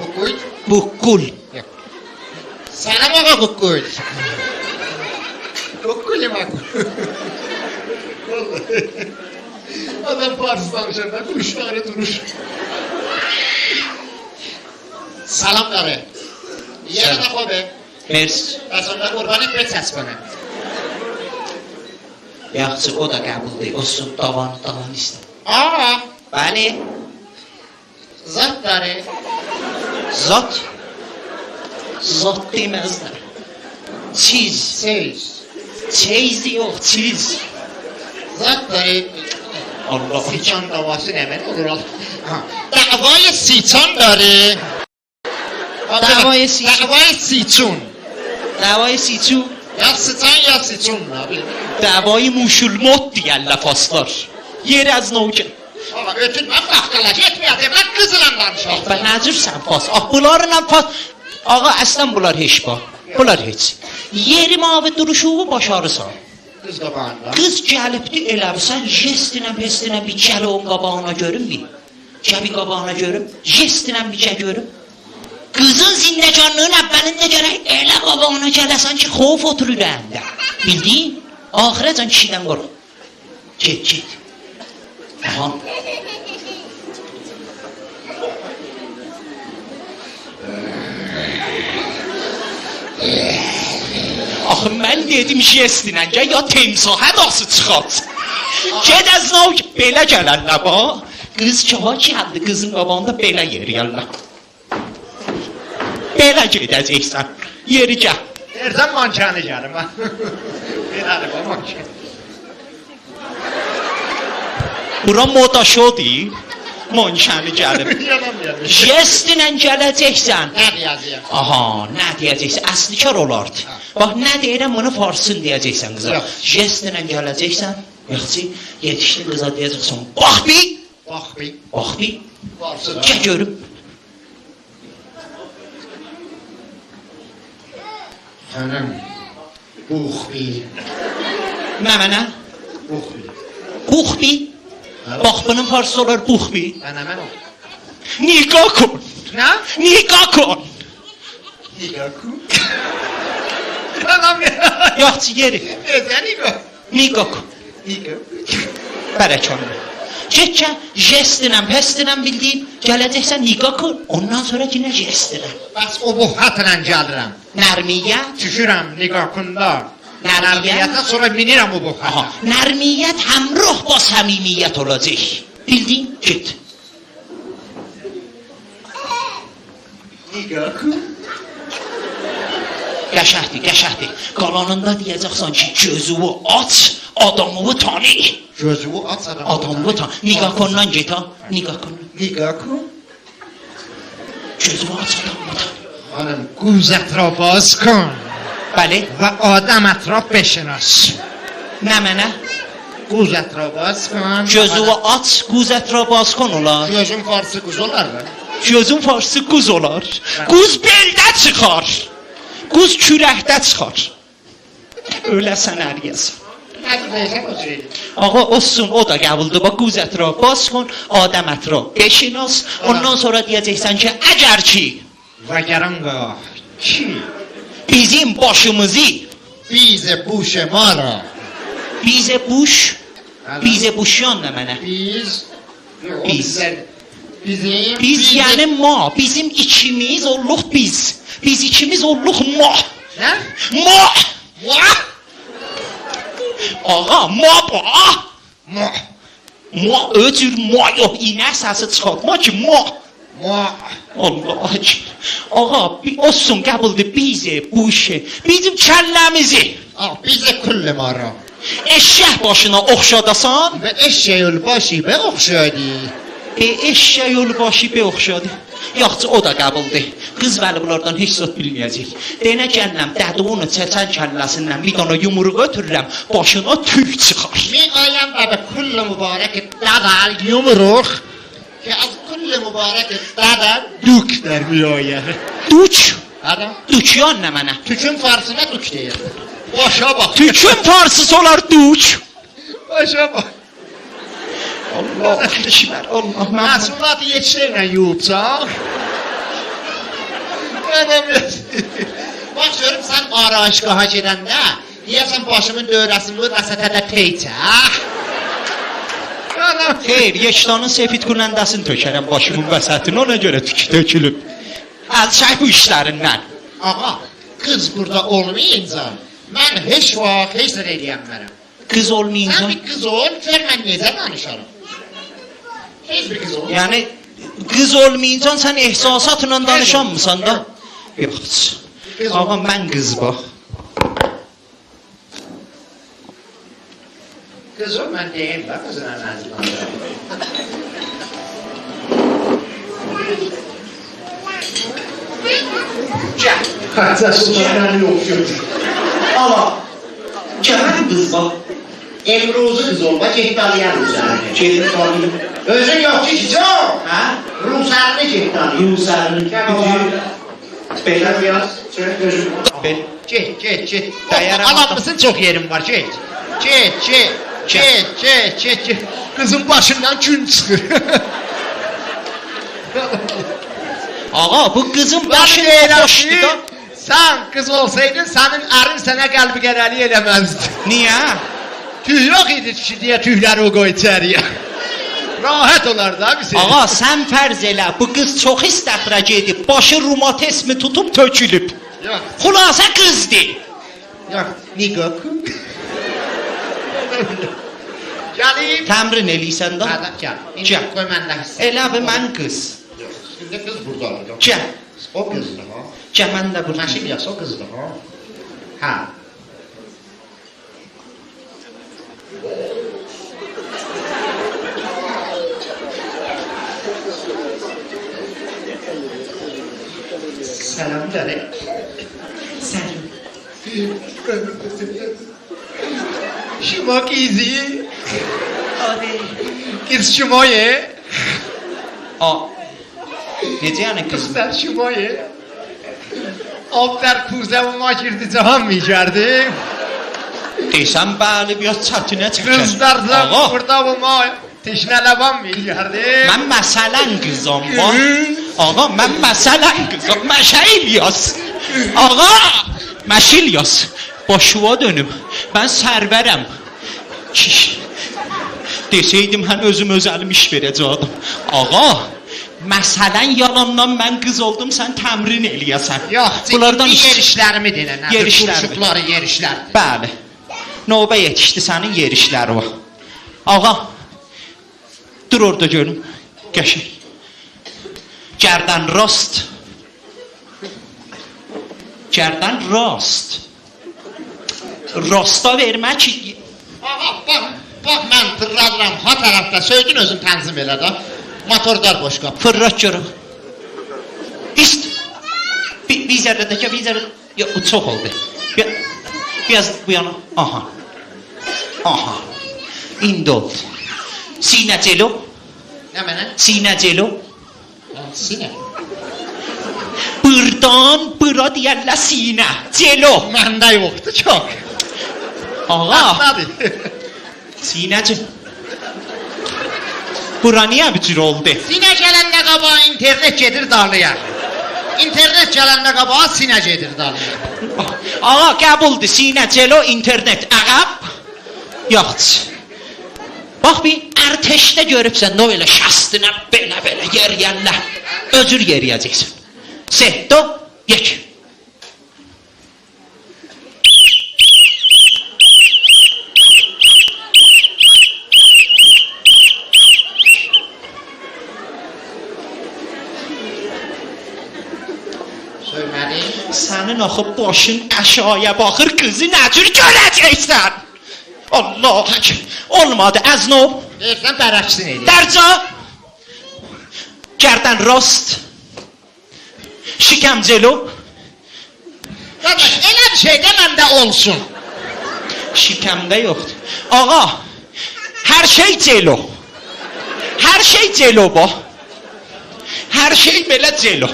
Buqqul Buqqul. Salam ağa Buqqul Buqqul Adam Fars danışır da duruşları duruş Salam qarı Yerə də xobi Mers. Əslində qurbanı bir səs bana Yaxşı o da qəbuldur. Olsun davan istə. Aa Bəli. Zat qarı Zat. Zat deməzlər. Çiz. Seyiz Çeyizdir yox, çiz. Zat qarı Allah. سیچان davası ne ben olur al. دعوای سیچان داره. دعوای سیچون. دعوای سیچون. دعوای سیچو. Ya sıçan ya siçun abi. دعوای موشولموت دیگه لفاستار. yer az نوکه. Ama ötürmem kahkalar yetmiyor diye ben kızılan danışalım. Və nəcürsən fas? Bunlarla fas. Ağa əslən bunlar heç bax. Bunlar heç. Yeri mavi duruşuğu başarırsan. Kız qabağında. Qız gəlibdi eləbsən, jestinə, pestinə bir gəl onun qabağına görüm bir. Gəl bir qabağına görüm. Jestinə bir gəl görüm. Qızın zindəcanlığın əvvəlində gərək elə qabağına gələsən ki, xof otur ürəyində. Bildin? Axirəcən kişidən qorx. Get. Aha. Axı mən dedim jestinə, ya temsahə dası çıxart. Ged az navk belə gələnlə bax. Qız çava gəldi, qızın qabağında belə yeriyərlər. Belə gedəcəksən. Yeri gəl. Dersen mançanı canım ha. Bir araba mançanı. Bura moda şodur. Manşəni gəlib. Yalan yani. Jestinə gələcəksən. Ne diyeceğim? Aha, nə deyəcəksən? Əslikar olardı. Bax, nə deyirəm, bunu farsın deyəcəksən qıza. Yox. Jestinə gələcəksən. Yoxsa yetişdi qıza deyəcəksən. Bax bir. Bak bir. Bax bir. Varsın. Gəl görüm. Hanım. Buh bir. Nə mənə? Buh bir. Bux bir. Bax, bunun farsı olar bux bir. Ben hemen o. Niqah kon. Ne? Niqah kon. Nigaku. Tamam ya. Yoxsa yeri. Neden Nigaku? Niqah kon. Nigaku. Bərəkanlı. Get, jestinə, pestinə bildiyin, gələcəksən niqah kon. Ondan sonra yenə jestinə. Bas o bu hatla gelirim. Nərmiyyət. Tükürəm Nigakunda. Nərmiyyət. Nərmiyyətə sonra binirim o bu Aha, hata. nərmiyyət həmrah ba səmimiyyət olacaq. Bildin? Get. Nigaku. Qəşəhdir. Qalanında deyəcəksən ki, gözünü aç, adamını tanı. Gözümü aç adam. Adamını tanı. Niqah kondan get ha. Niqah kondan. Nigaku. Gözünü aç, adamını tanı. Hanım guzet را باز کن Bəli. و آدمت را بشناس. Nə mənə? گوزت را باز کن. Gözünü aç, quz ətrabaz kon olar. Gözüm farsı kuz olar mı? Gözün farsı quz olar. Quz beldə çıxar. Quz kürəkdə çıxar. Öləsən əriyəsən. Hadi beyler o şeyi. Ağa olsun, o da qəbuldur. Bax, quz ətraf bas kon, adam ətraf beşinas. Ondan sonra deyəcəksən ki, əgər ki, وگرانگاه کی bizim başımızı بیز بوش ما را bizə buşyan nə mənə? بیز Biz. Bizim Biz yəni ma, bizim ikimiz olluq biz. Biz ikimiz olluq ma. Ne? Ma! Muah! Ağa, ma ba! Muah! Ma öcür ma yox, inə səsi çıxartma ki, ma. Muah! Allah akbar. Ağa, olsun qəbuldur bizə buşe. Bizim kəlləmizi بیز کل ما را eşşək başına oxşadasan, به eşeği الباشی به اخشادی eşşək yolu başı be oxşadı. Yaxşı, o da qəbuldur. Qız bəli bunlardan heç zət bilməyəcək. Denə gəlləm, dədunu çəçən kəlləsindən bir dana yumruq ötürürəm, başına tük çıxar. می آیم و به کل مبارک ددر یمرخ که از کل مبارک ددر دوک در می آید Duç. Adam Duçyan nə mənə? tükün farsına dük deyir. Başa bak. Tükün farsısı olar duç. Başa bak. Allah ekber, Allah mən. Məhsulatı yetişdirlə yuyubsan. Adam Bax görüm sən arayışgaha gedəndə deyəsən başımın dövrəsini qəsətədə teyçək. Adam Xeyr, yeşdanın sefid kunəndəsini tökərəm başımın vəsətini, ona görə tük tökülüb. Əl çək bu işlərindən. Ağa, qız burada olmayınca mən heç vaxt heç nə eləyəmmərəm. Qız Sən olmayınca, bir qız ol, gör mən necə danışarım. Heç bir qız ol. yəni qız olmayınca sən ehsasatla danışanmısan da? Yox. Ağa, mən qız bax. Kızım ben deyim bak kızına nazlandıram. Gel. Kaçsa sultanlarını yok çocuk. Ama Kemal kız bak. Emruzu kız olma cehdalıyan üzerine. Çeyrek alayım. Özün yok ki çok. Ha? Ruhsarını cehdalıyan. Rusarını Gel babam. Beyler Biraz. Şöyle gözüm. ben Çek. Dayanamadım. Alan mısın çok yerim var çek. Çek. Kızın başından gün çıkır. Ağa bu kızın Ben başına deyirəm koştu ki, da. sen kız olsaydın senin erin sana kalbi geneli elemezdi. Niye? Tüy yok idi ki diye tüyleri o koy içeriye. Rahat olar da bir şey. Ağa sen farz elə bu kız çok istəxrac edib. Başı rumatizmi tutup tökülüb. Yok. Xulasa kızdı. Yok. Nikok. Geleyim. Təmrin eləysən də. Hadi gel. Gel. Gel. Koy benden hisse. Elə bir mən qız. Şimdi kız burada olacak. Gəl. O kızdı ha. Gəl mən də burada. Maşin yasa o kızdı ha. Ha. Selam canım. Sən. Şuma kizi. Kız şumoye. A. Necə yəni qız? Kızlar şumoye. Abler kuzemuma girdi cahan mı girdi? Desən bəli biraz çətinə çəkər. Kızlar da Ağa. burada bu ma teşneleban mı girdi? Mən məsələn qızım var. Ağa mən məsələn qızım. Məşə İlyas. Ağa. Məşə İlyas. Başıva dönüm. Mən sərvərəm. Kiş. Deseydim mən özüm öz əlim iş verəcəkdim. Ağa. Məsələn yalandan mən qız oldum sən təmrin eləyəsən. Yox, Bunlardan ciddi yerişlərimi denən. Yerişlərimi. Kurşukları yerişlərdir. Bəli. Növbə yetişdi sənin yerişləri var. Ağa. Dur orada görüm. Qəşəng. Gərdən rost. Gərdən rost. Rosta vermək ki... Bak mən tırladıram ha tərəfdə. Söydün özün tənzim elə də. Motorlar boş qap. Fırlat görüm. İst. Bir zərrədəkə, bir zərrədəkə. Yox, bu çox oldu. Biraz bu yana. Aha. Aha. İndi oldu. Sinə celo. Nə mənə? Sinə celo. Sinə. Buradan bura deyərlər sinə. Celo. Məndə yoxdur çox. Ağa. Atladı. Sinəcim. Bura niyə bir cür oldu? Sinə gələndə qabağa internet gedir dağlıya. İnternet gələndə qabağa sinə gedir dağlıya. Ağa qəbuldur. Sinə, celo, internet. Əqab. Yoxdur. Bax bir ərteşdə görübsən, nə elə şəstinə belə yeriyənlər. Özür yeriyəcəksən. Setdo, yek. Söymədi. Sənin axı başın əşaya baxır, qızı nə cür görəcəksən? Allah, olmadı, əznov. Deyirsən bərəksin edir. Dərca. Gərdən rost. Şikəm celo. Qardaş, elə bir şey də məndə olsun. Şikəmdə yoxdur. Ağa, hər şey celo. Hər şey celo bu. Hər şey belə celo.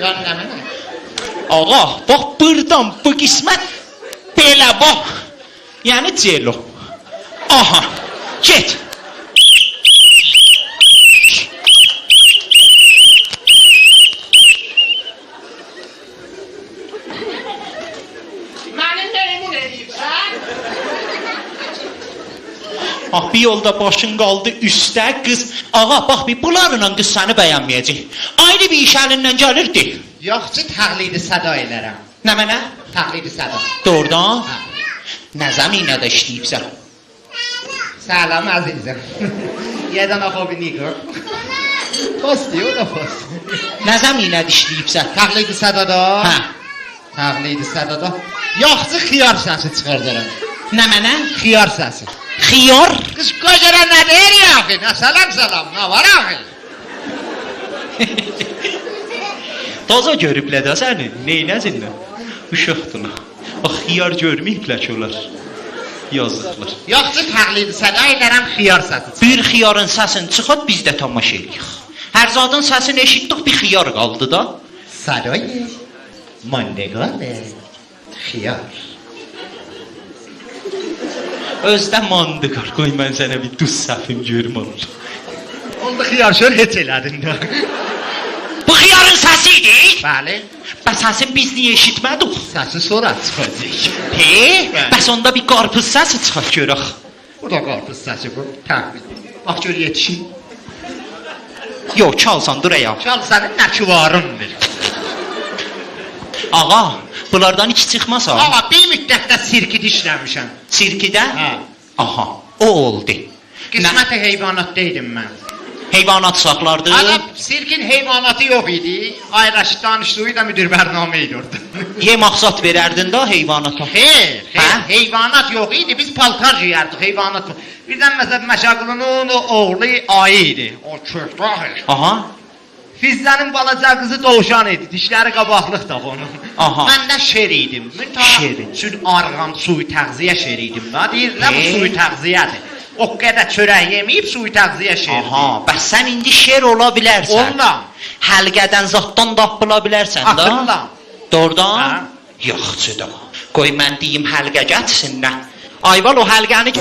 Yəni nə mənə? Ağa, bax buradan bu qismət belə bax. Yəni celo. Aha, get. Mənim nəyimin eləyibsən? Bax bir yolda başın qaldı üstə qız. Ağa, bax bir bunlarla qız səni bəyənməyəcək. Ayrı bir iş əlindən gəlirdi. Yoxçu təqlidi səda elərəm. Nə mənə? Təqlidi səda. Doğrudan? Hə. Nə zəminədə işləyibsən? Salam azizim. Yedən axobi Nigo. Posti, o da posti. Nə zəminədə işləyibsən? Təqlidi sədada. Hə. Təqlidi sədada. Yoxçu xiyar səsi çıxardıram. Nə mənə? Xiyar səsi. Xiyar? Kız kocana ne der ya ki? Ne salam ne var abi? Taza görüblər də səni. Neynəzinlə? Uşaqdılar. Bax, xiyar görməyiblər ki onlar. Yazıqlar. Yoxsa təqlidi səda edərəm xiyar satır. Bir xiyarın səsini çıxart, biz də tamaşa edirik. Hərzadın səsini eşitdik, bir xiyar qaldı da. Sadayı mandegane xiyar. Özdə mandıqar. Qoy mən sənə bir duz səfim görüm onu. Onda xiyar şör heç elədin də. Bu xiyarın səsi idi. Bəli. Bəs səsin biz niyə eşitmədik? Səsi sonra çıxacaq. Bəs onda bir qarpız səsi çıxart görək. Bu da qarpız səsi bu. Təqlid. Bax gör yetişin. Yox, çalsan dur ya. Çal sənin nəkivarındır. Ağa, bunlardan iki çıxmasa. Ağa, bir müddətdə sirki dişləmişəm. Sirkidə? Hə. Aha, o oldu. Qismət-i heyvanatdaydım mən. Heyvanat saxlardı. Adam sirkin heyvanatı yox idi. Ayraşıq danışdığı da müdür bərnamə edirdi. Yemaqsat verərdin də heyvanata. Heyvanat yox idi. Biz paltar giyərdik heyvanat. Birdən məsələn Məşəqulunun oğlu ayı idi. O köftə. Aha. Fizzənin balaca qızı dovşan idi. Dişləri qabaqlıq da onun. Aha. Mən də şer idim. Şer. Süd arğam suyu təğziyə şer idim. Deyirlər bu suyu təğziyədir. O qədər çörək yeməyib suyu təğziyə şer. Aha, bəs sən indi şer ola bilərsən. Ondan. Həlqədən zatdan da apıla bilərsən da. Atırlar. Doğrudan? Hə. Yaxşı da. Qoy mən deyim həlqə getsinlər. Ayval o həlqəni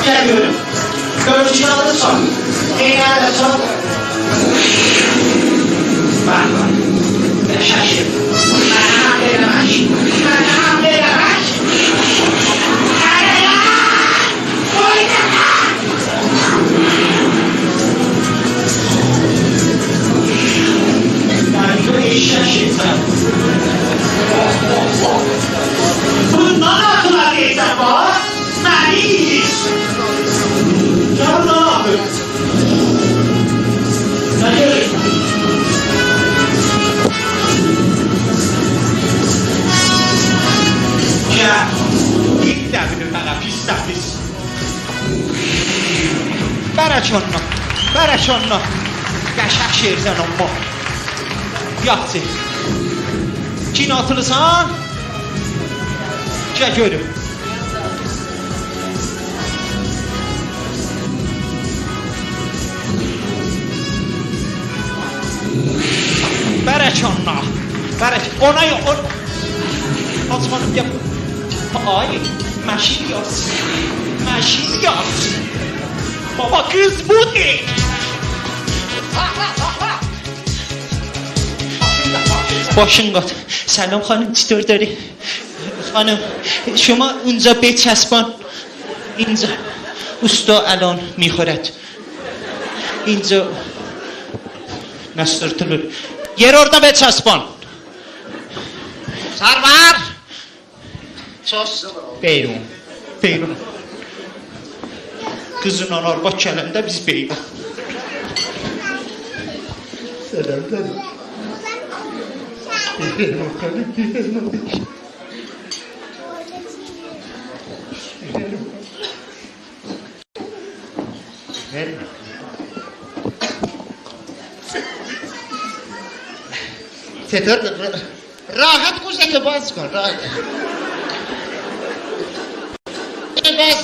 Gel görüm. Görüşünü alırsan. Eğer son. Bak. Şaşır. Bundan aklına geçer bak. Melis. Canım ne yapıyorsun? Ne diyorsun? Ya. Git de bir bana pis de pis. Bərək ondan. Qəşək şeirsən amma. Yaxşı. Kin atılırsan. Gəl görüm. Bərək ondan. Bərək. Ona yox. Açmanım yap. Ay, məşin yox. Məşin yox. Baba kız bu değil. Başın qat. Selam hanım çitörleri. Hanım şuma اونجا بچسبان. اینجا usta الان میخورد. اینجا نسترتلur. Yer orada بچسبان. Sarvar. Sos. Beyrun. Beyrun. Kızın anar bak gələndə biz beyrun. Çetor rahat kuzete bas kن rahat. Bas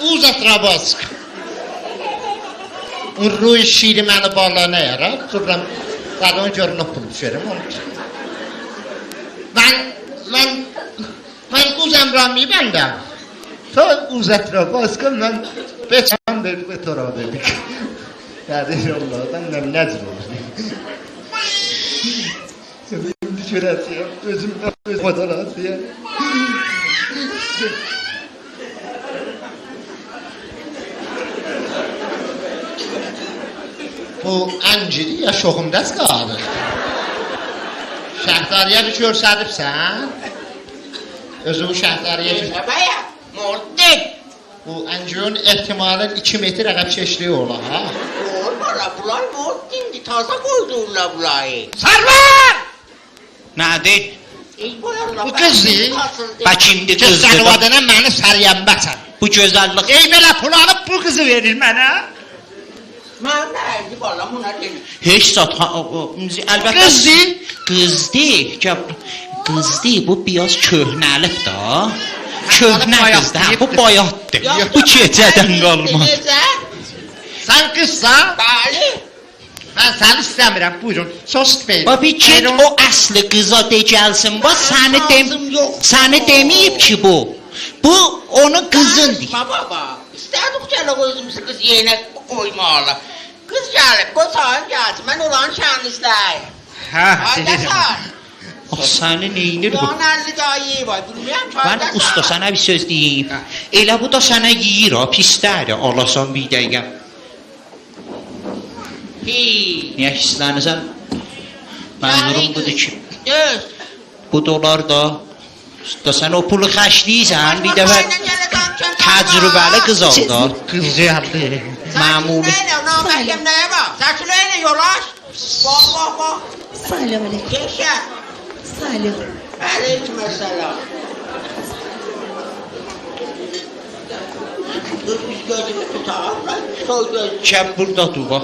uzat را باز کن. اون روی شیر منو بالا نیارم sonra بعد görünüp düşerim onun. Ben uzam را میبندم تا uzat را باز کن من بچم به تو را ببینم. بعدش Allah'tan nem nezir olur. Şimdi şurası özümden fotoğraf diye. Bu ənciri ya şoxumdəz qalır. Şəhtariyə bir görsədibsən? Özü bu şəhtariyə bir... Baya, mordin. Bu əncirin ehtimalən 2 metr əqəb keçliyi ola, ha? Bala, bunlar mordindi. Taza koydurlar burayı. Sarvar! Nədir? ای والا Bu qızdır. Bə kimdir Göz qızdır? arvadına məni sarıyan baxsan. Bu gözəllik. Ey belə pul alıb bu qızı verir mənə. من نه بالا مونا دیم Heç zat əlbəttə Qızdır. Qızdır. Qızdır. Bu biraz köhnəlib də. Köhnə qızdır. Hə, bu bayatdır. Bu keçədən qalma. Sən qızsan, بله mən səni istəmirəm. Buyurun. Sost verin. Babi get o əsli qıza de gəlsin. Bax səni deməyib ki bu. Bu onun qızındır. baba istedik çelik özümüzü kız yerine koymalı. Kız gelip bu saat gelsin ben ulan şanlıslayım. Hə, Hayda deyirəm. sar. Bax səni neynir bu? Yanarlı dayı var bilmiyorum Mən usta sənə bir söz deyim. Elə bu da sənə yeyir ha, pislərdir. Alasan bir dəqiqə. Niyə hisslənirsən? Mənzurum budur ki, Düz. bu dolar da sən o pulu xərcləyirsən, bir dəfə təcrübəli qız ol da. Qız gəldi. Məmuli. Saçın ne naməhkəm neye bak? Saçın ne yolaş? Bak bak bak. سلام علیکم Keşke. سلام Aleyküm selam. Dur biz gözümü tutalım. Sol göz. Kəb burada dur bax.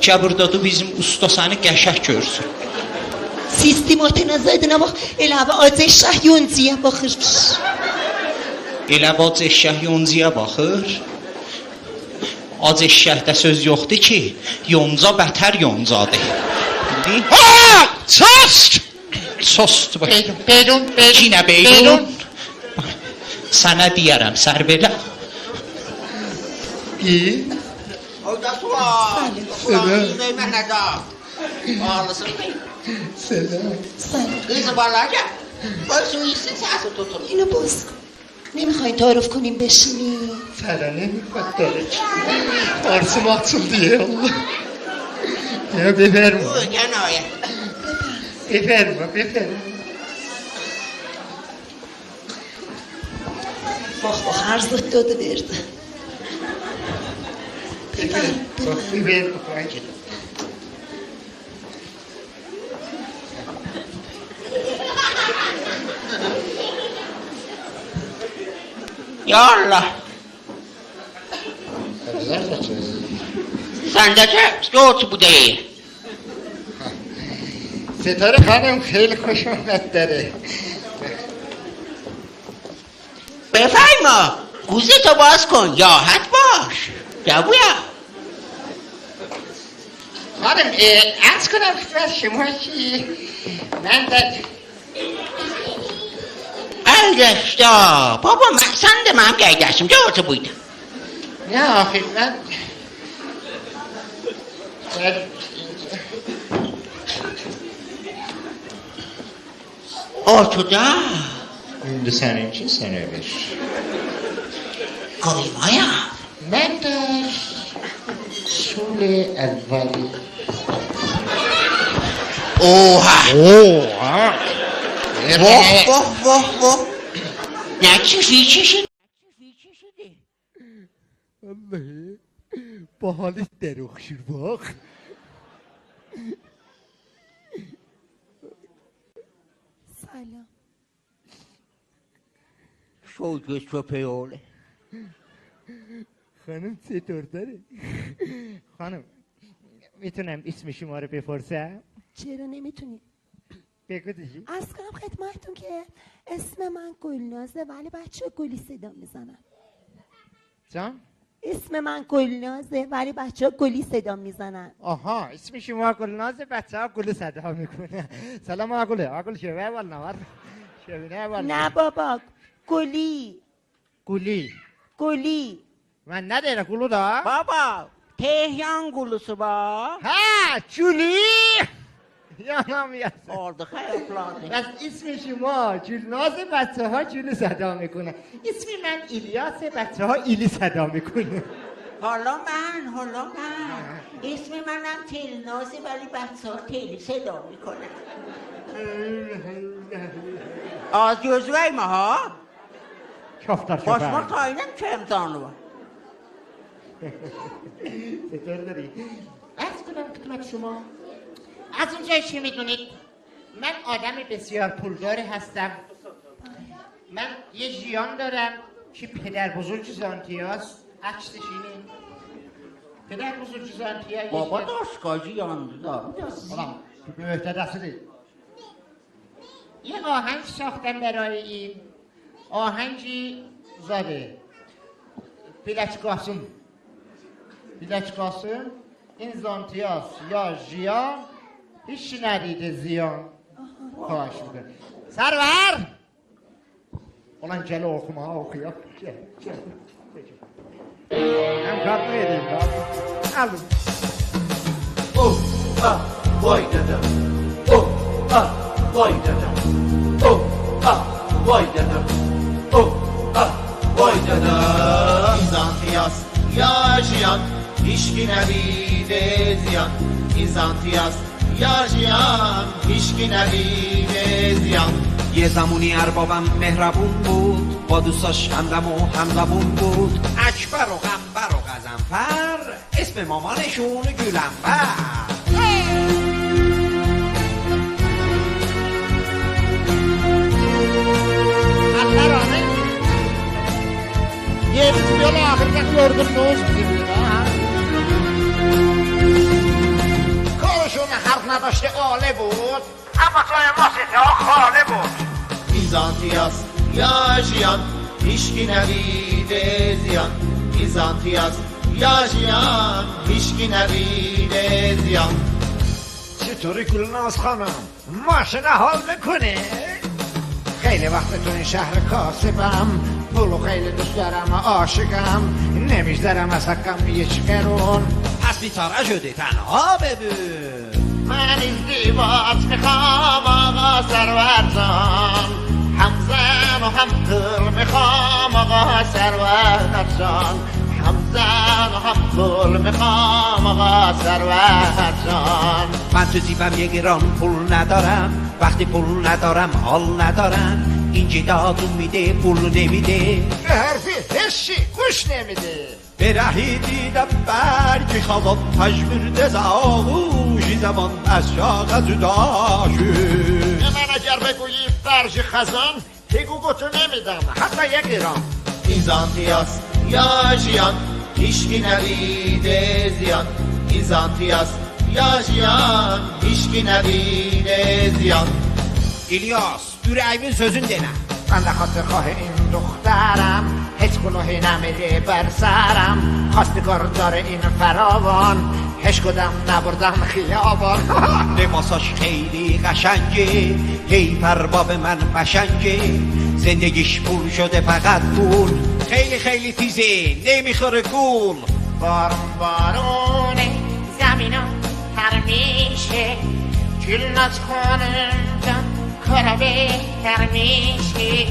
Kəb burada dur bizim usta səni qəşəng görsün. سیستماتına zaydına bak. Elabə acəşah yonziyə baxır. Elə bac eşşək yoncuya baxır. Ac eşşəkdə söz yoxdur ki, yonca bətər yoncadır. Bildin? Ha! Sost! Sost bax. Beyrun. Yenə beyrun. Sənə deyərəm, sər belə. İyi. Orada su var. Ulan yemeğime ne daha? Ağlısın. Selam. سلام Kızı balacak. Koy su içsin sesi tutun. اینو باز کن نمیخواین تعارف کنیم بشینیم Sənə nə müfət dərək? Arsım açıldı ya Allah. Ya beferme. Bu kenaya. Beferme. باخ باخ هر زد داده برده Bak biber bak. Ya Allah. Sen de yoğurt bu değil. Setare hanım خیلی خوش آمد بفرما گوزتو باز کن راحت باش جویا خانم عرض کنم خدمت شما که من در الگشتا بابا من سند من گیدشم جواتو بویدم نه آخه من Ortada Şimdi seninki sene ver. koymaya. Ben de şöyle evveli. Oha. Oha. Voh voh voh voh. Ne çeşit. Vallahi pahalı der okşur bak. سلام Şov göz köpeği oğlu. Hanım چطورداره؟ خانم میتونم اسم شما رو بپرسم؟ چرا نمیتونی بگو دیجی. از کنم خدمتتون که اسم من گلنازه ولی بچه گلی صدا میزنن جان؟ اسم من گلنازه ولی بچه گلی صدا میزنن آها اسم شما گلنازه بچه ها گل صدا میکنه سلام آگله آگل شوه اول نوار شوینه اول نه بابا گلی گلی من نداره گلو دا؟ Baba Tehyan gulusu ba. ها جولی یادم میاد Orada hayatlandı. بس اسم شما گلناز بچه ها جولی صدا میکنه اسم من ایلیاس بچه ها ایلی صدا میکنه حالا من اسم منم تلنازه ولی بچه ها تلی صدا میکنه از جزوه ما ها کفتار başıma شفر tayinem ki emzanı var. چطور داری؟ از کنم خدمت شما از اونجایی که میدونید من آدم بسیار پولداری هستم. من یه ژیان دارم که پدر بزرگ زانتیاست. عکسش اینه. پدر بزرگ زانتیا بابا داشتگاه ژیان دارم. بهتر دست دید. یه آهنگ ساختم برای این. آهنگی زاده بیلچ قاسم این زانتیاست یا ژیان هیچی ندیده زیان. خواهش میکنم سرور Ulan gel okuma oku ya. Gel. Hem katlı edeyim abi. Alın. Oh ah vay dedem. Oh ah vay dedem. Oh ah vay dedem. Oh ah vay dedem. Bizantiyas yaşayan hiçki nebide ziyan. Bizantiyas yaşayan hiçki nebide ziyan. یه زمونی اربابم مهربون بود با دوستاش همدم و همزبون بود اکبر و غنبر و غزنفر اسم مامانشون گلنبر Allah rahmet. Yerimiz böyle ahırda yorgunluğuz bizim ha. Konuşun harfına başta ole بود. Ama sonra masası o hale بود. Bizantiyas yaşayan hiçki nebide ziyan Bizantiyas yaşayan hiçki nebide ziyan چطوری گلناز خانم ماشین حال میکنه خیلی وقت تو این شهر کاسبم پولو خیلی دوست دارم و عاشقم نمیذارم از حقم یک قرون پس بیچاره شدی تنها ببین من ازدواج میخوام آقا سرورجان هم زن و هم پول میخوام آقا سرورجان هم زن و هم پول میخوام آقا سرورجان من تو جیبم یه گران پول ندارم وقتی پول ندارم حال ندارم این دادون میده پول نمیده به حرفی هشی گوش نمیده به رهی دیدم برگی خواب تجمیر دزاغوشی زمان از شاق جداشی من اگر بگویی فرج خزان هیگو نمیدم حتی یک گران Bizantiyas yaşayan hiçki nebide ziyan Bizantiyas yaşayan hiçki nebide ziyan İlyas yüreğimin sözün dene من در خاطر خواه این دخترم هیچ گناهی نمیده بر سرم خواستگار داره این فراوان هیچ کدام نبردم خیابان لباساش خیلی قشنگه هی پرباب من قشنگه زندگیش پول شده فقط پول خیلی خیلی تیزه نمیخوره گول بارونه زمینو تر میشه گلناز خانم جان کارا بهتر میشه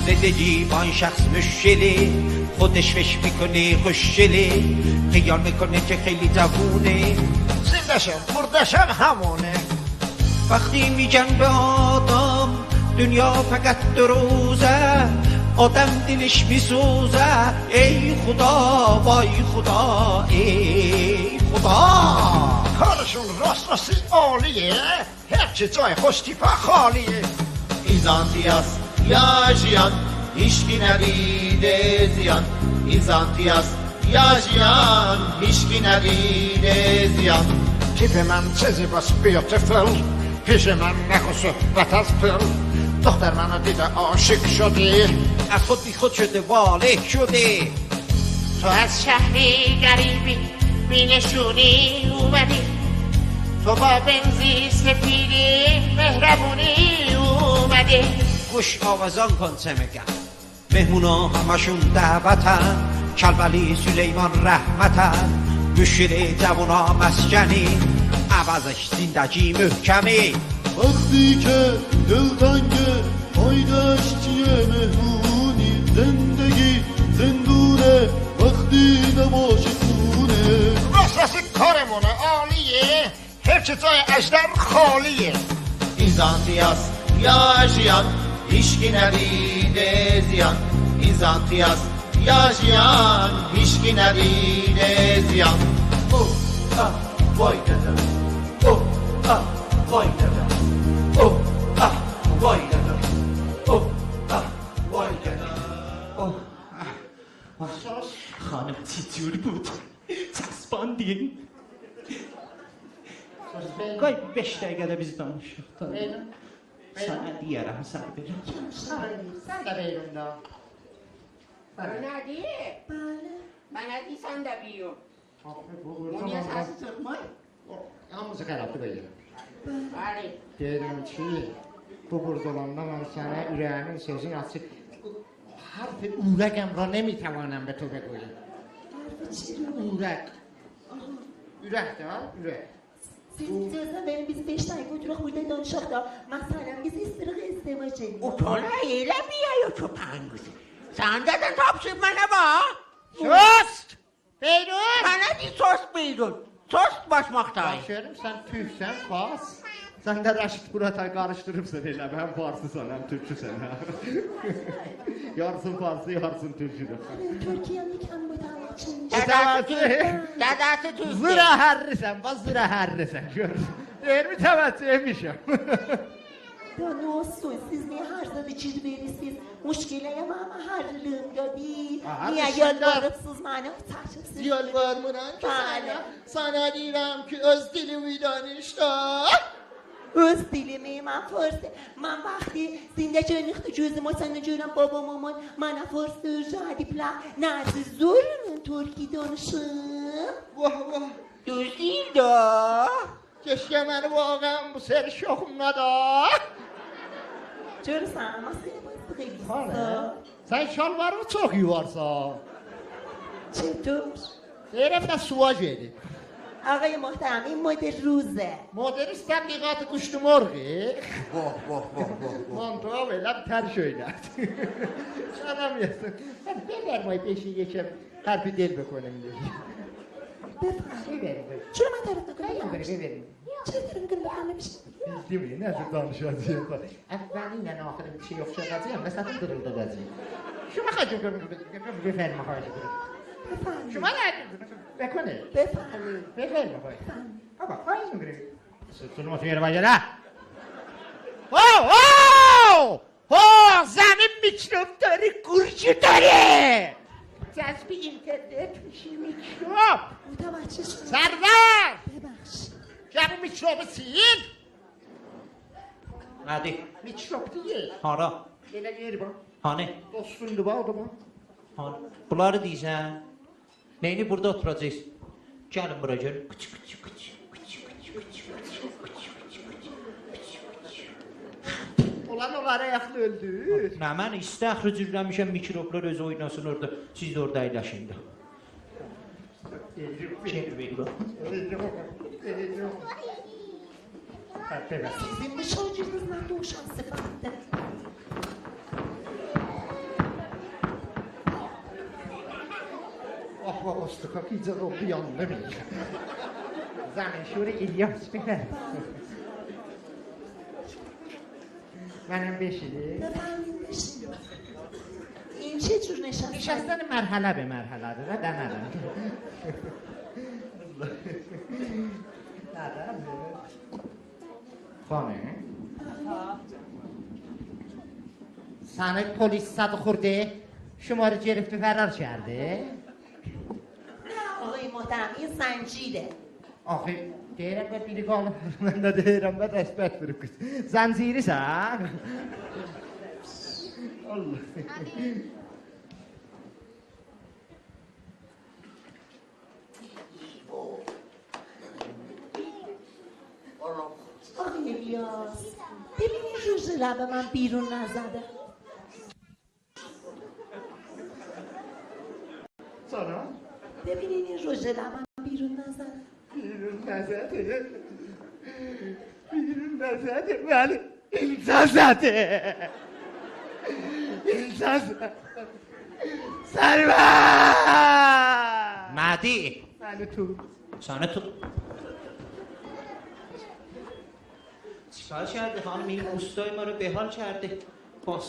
زندگی با این شخص مشکله خودش فش میکنه خوشگله خیال میکنه که خیلی جوونه زندشم مردشم همونه وقتی میگن به آدم دنیا فقط 2 روزه آدم دلش میسوزه ای خدا وای خدا ای خدا کارشون راستی عالیه هرچی جای خوش تیپا خالیه Bizantiyas yaşayan hiçki nebide ziyan Bizantiyas yaşayan hiçki nebide ziyan تیپ من چه زیباست بیوتیفل پیش من نخو صحبت از پل دختر منو دیده عاشق شدی از خود بی خود شده واله شده تو از شهری غریبی بینشونی اومدی تو با بنزی سفیدی مهربونی اومدی گوش آوازان کن چه میگن مهمونا همشون دعوتن کلبلی سلیمان رحمتن مشکل جوانا مسکنی عوضش زندگی محکمی وقتی که دلتنگه پایدشتیه مهمونی زندگی زندونه وقتی نباشه خونه راستی کارمونه عالیه هرچی جای اجدر خالیه Bizantiyas yaşayan hiçki nebide ziyan Bizantiyas yaşayan hiçki nebide ziyan ah vay dedem. Oh ah vay dedem. Oh ah vay dedem. Oh ah vay dedem. Oh ah. Xanım titriyor بود. چسباندین. Qoy 5 dəqiqədə biz danışıq. Sənə deyərəm sən belə. Sen de beyrunda. بلدی؟ بله بلدی sen de بیون اون یه سرسی sıkmay. Hamısı xərabdır beyim. Bəli. Dedim ki, bu burada olanda mən sənə ürəyimin sözünü açıb, harfi ürək əmra nemitəvanəm be tövbə qoyum. حرف چی رو؟ Ürək. Ürək də, ürək. Siz istiyorsan benim biz 5 tane oturup burada danışak da مثلا biz istirik ازدواج O tane elə bir o köpəngisi. Sen de tapşır bana bak. Sus! Beyrun! Bana di sos beydun. Sos başmaktayım. Başlarım, sən türksən, fas. Sən də Rəşid Buratay qarışdırıbsan elə, mən farsısan, həm türküsən, hə. Yarısın farsı, yarısın türküdür. Türkiye'nin iken müteahhitçiymiş. Dədəsi Türk'ü. Zıra hərrisən, bax zıra hərrisən, gör. Deyir mi təvəccühmişəm. Ya ne olsun siz niye her zaman çiz verirsiniz? Muşkilayım ama harlığım da değil. Niye yalvarırsınız bana? Saçıksız. Yalvarmıram ki Bale. sana deyirəm ki öz dilimi danışda. Öz dilimi ben farsı. Ben vakti zindəcənlikdə gözüm açanda görəm babamın bana farsı öyrədiblər. Nəzi zorunun Türkçe danışım. Vah vah. Düz değil de. Keşke məni bu ağam bu seri şoxumla da. Görürsən, ama seni bastığı Hala. Sen şalvarını çok yuvarsan. Çetur. Deyirəm də suaj edib. Ağay muhterem این مدل روزه. Modern təbliğatı quşdu morğu. Vah vah vah vah. Mantığa belə bir tər şöylər. Adam yesin. Bevermay peşi geçem. Harfi del bekonem diyor. Beverim. چرا من طرف نکنم؟ Beverim. چرا طرف نکنم بخوام بشه؟ Değil mi? Nasıl danışacağım? Evveliyle ahire bir şey yok şakacıyım. Mesela dırıldıracağım. Şuna kaçım beferme hali. بفرمایید. Şuna ne? Bekone. بفرمایید. Beferme hali. Baba kaçım gırı. Sırtını otur yere bacana. Oh oh! Oh! Zemin mikrofları kurcu dörü! Cezbi internet bir mikrop! متوجه شدم. Server! ببخشید. Ya bu mikrobu sil! Nədir? Mikrop değil. Hara? Elə yer bax. Hani? Dostundur bax, o da bax. Hani? Bunları deyirsən. Neyini burada oturacağız? Gəlin bura gör. Qıç qıç qıç. Olan onlar ayaqlı öldü. Nə mən istəxric ürləmişəm mikroblar öz oynasın orada. Siz də orada əyləşin də. Çevir bax. Sizin bu çocuğunuzdan doğuşan sıfattı. Ah bak ostuk iyice oldu yandı bir. Zaten şuraya İlyas biner. Benim beşili. بفرمایید بشین. این چه جور نشسته؟ Nişastan mərhələ be mərhələdir də dənərəm. Xanım. Səni polis sadı xurdu. Şumarı گرفته فرار کرده. نه آقای محترم این زنجیره. Axı deyirəm və biri qalıb. Mən də deyirəm və rəsbət verib qız. Zəncirisən? Allah. آقای الیاس ببینید روز لب من بیرون نزده. Sonra? ببینید این روز لبم بیرون نزده. بیرون نزده. بیرون نزده. ولی اینجا زده. اینجا زده. سرور! Mədi? Məni tut. Səni tut. Çıxar کرده خانم این اوستای ما رو بحال کرده. باز.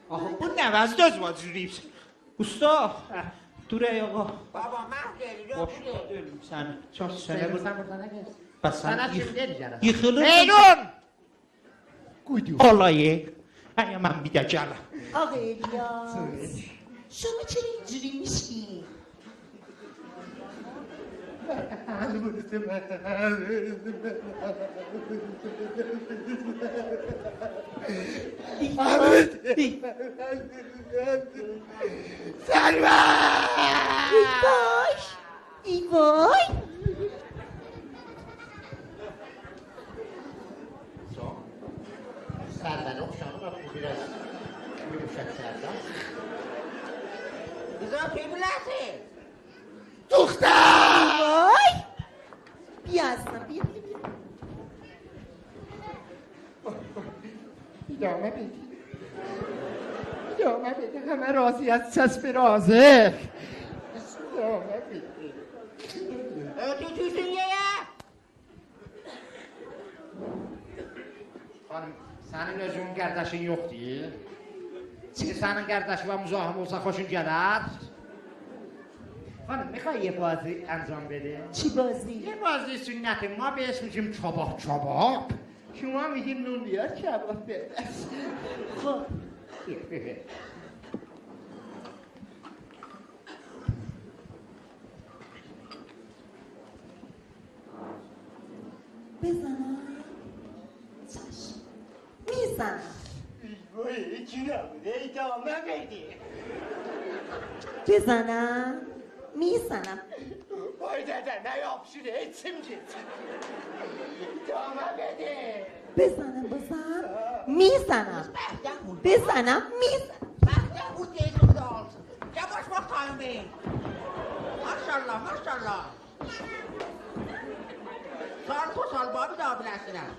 آها Bu nə vəzdə özü var cürüyüb. Usta, Duray ağa. Baba mən gəlirəm. Boş ölüm səni. Çox Sənə bu- sən burada nə gəlsin? Bəs Sana sən kim dedi gələn? yıxılır. Meylun! Quydu. Olayı. Həyə mən bir də gələm. آقا الیاس شما چرا اینجوری میشی؟ ایوای ایوای Sərdən oxşanır, bu biraz yumuşaq sərdən. Bizə kimləsi? وای بیا اصلا بیا ادامه بدی. ادامه بده، همه راضی از چسب رازه. ادامه بده. Ötütüsün yeye. Xanım, sənin özünün qardaşın yoxdur. Çünki sənin qardaşı və müzahim olsa xoşun gələr. Xanım, میخوای یه بازی انجام بده؟ چی بازی؟ یه بازی سنتی ما بهش میگیم چاباق چاباق. شما میگیم نون بیار چاباق بده. خب بزنم چشم میزنم وای چی نبوده ادامه بدی. بزنم میزنم وای دادا نیافشیده içim gitti. ادامه بده. بزنم بازم میزنم بزنم میزنم Məxtər bu tezim də olsun. Yavaş baxayım beyin. Maşallah, maşallah. Sarı salba bir daha biləsiniz.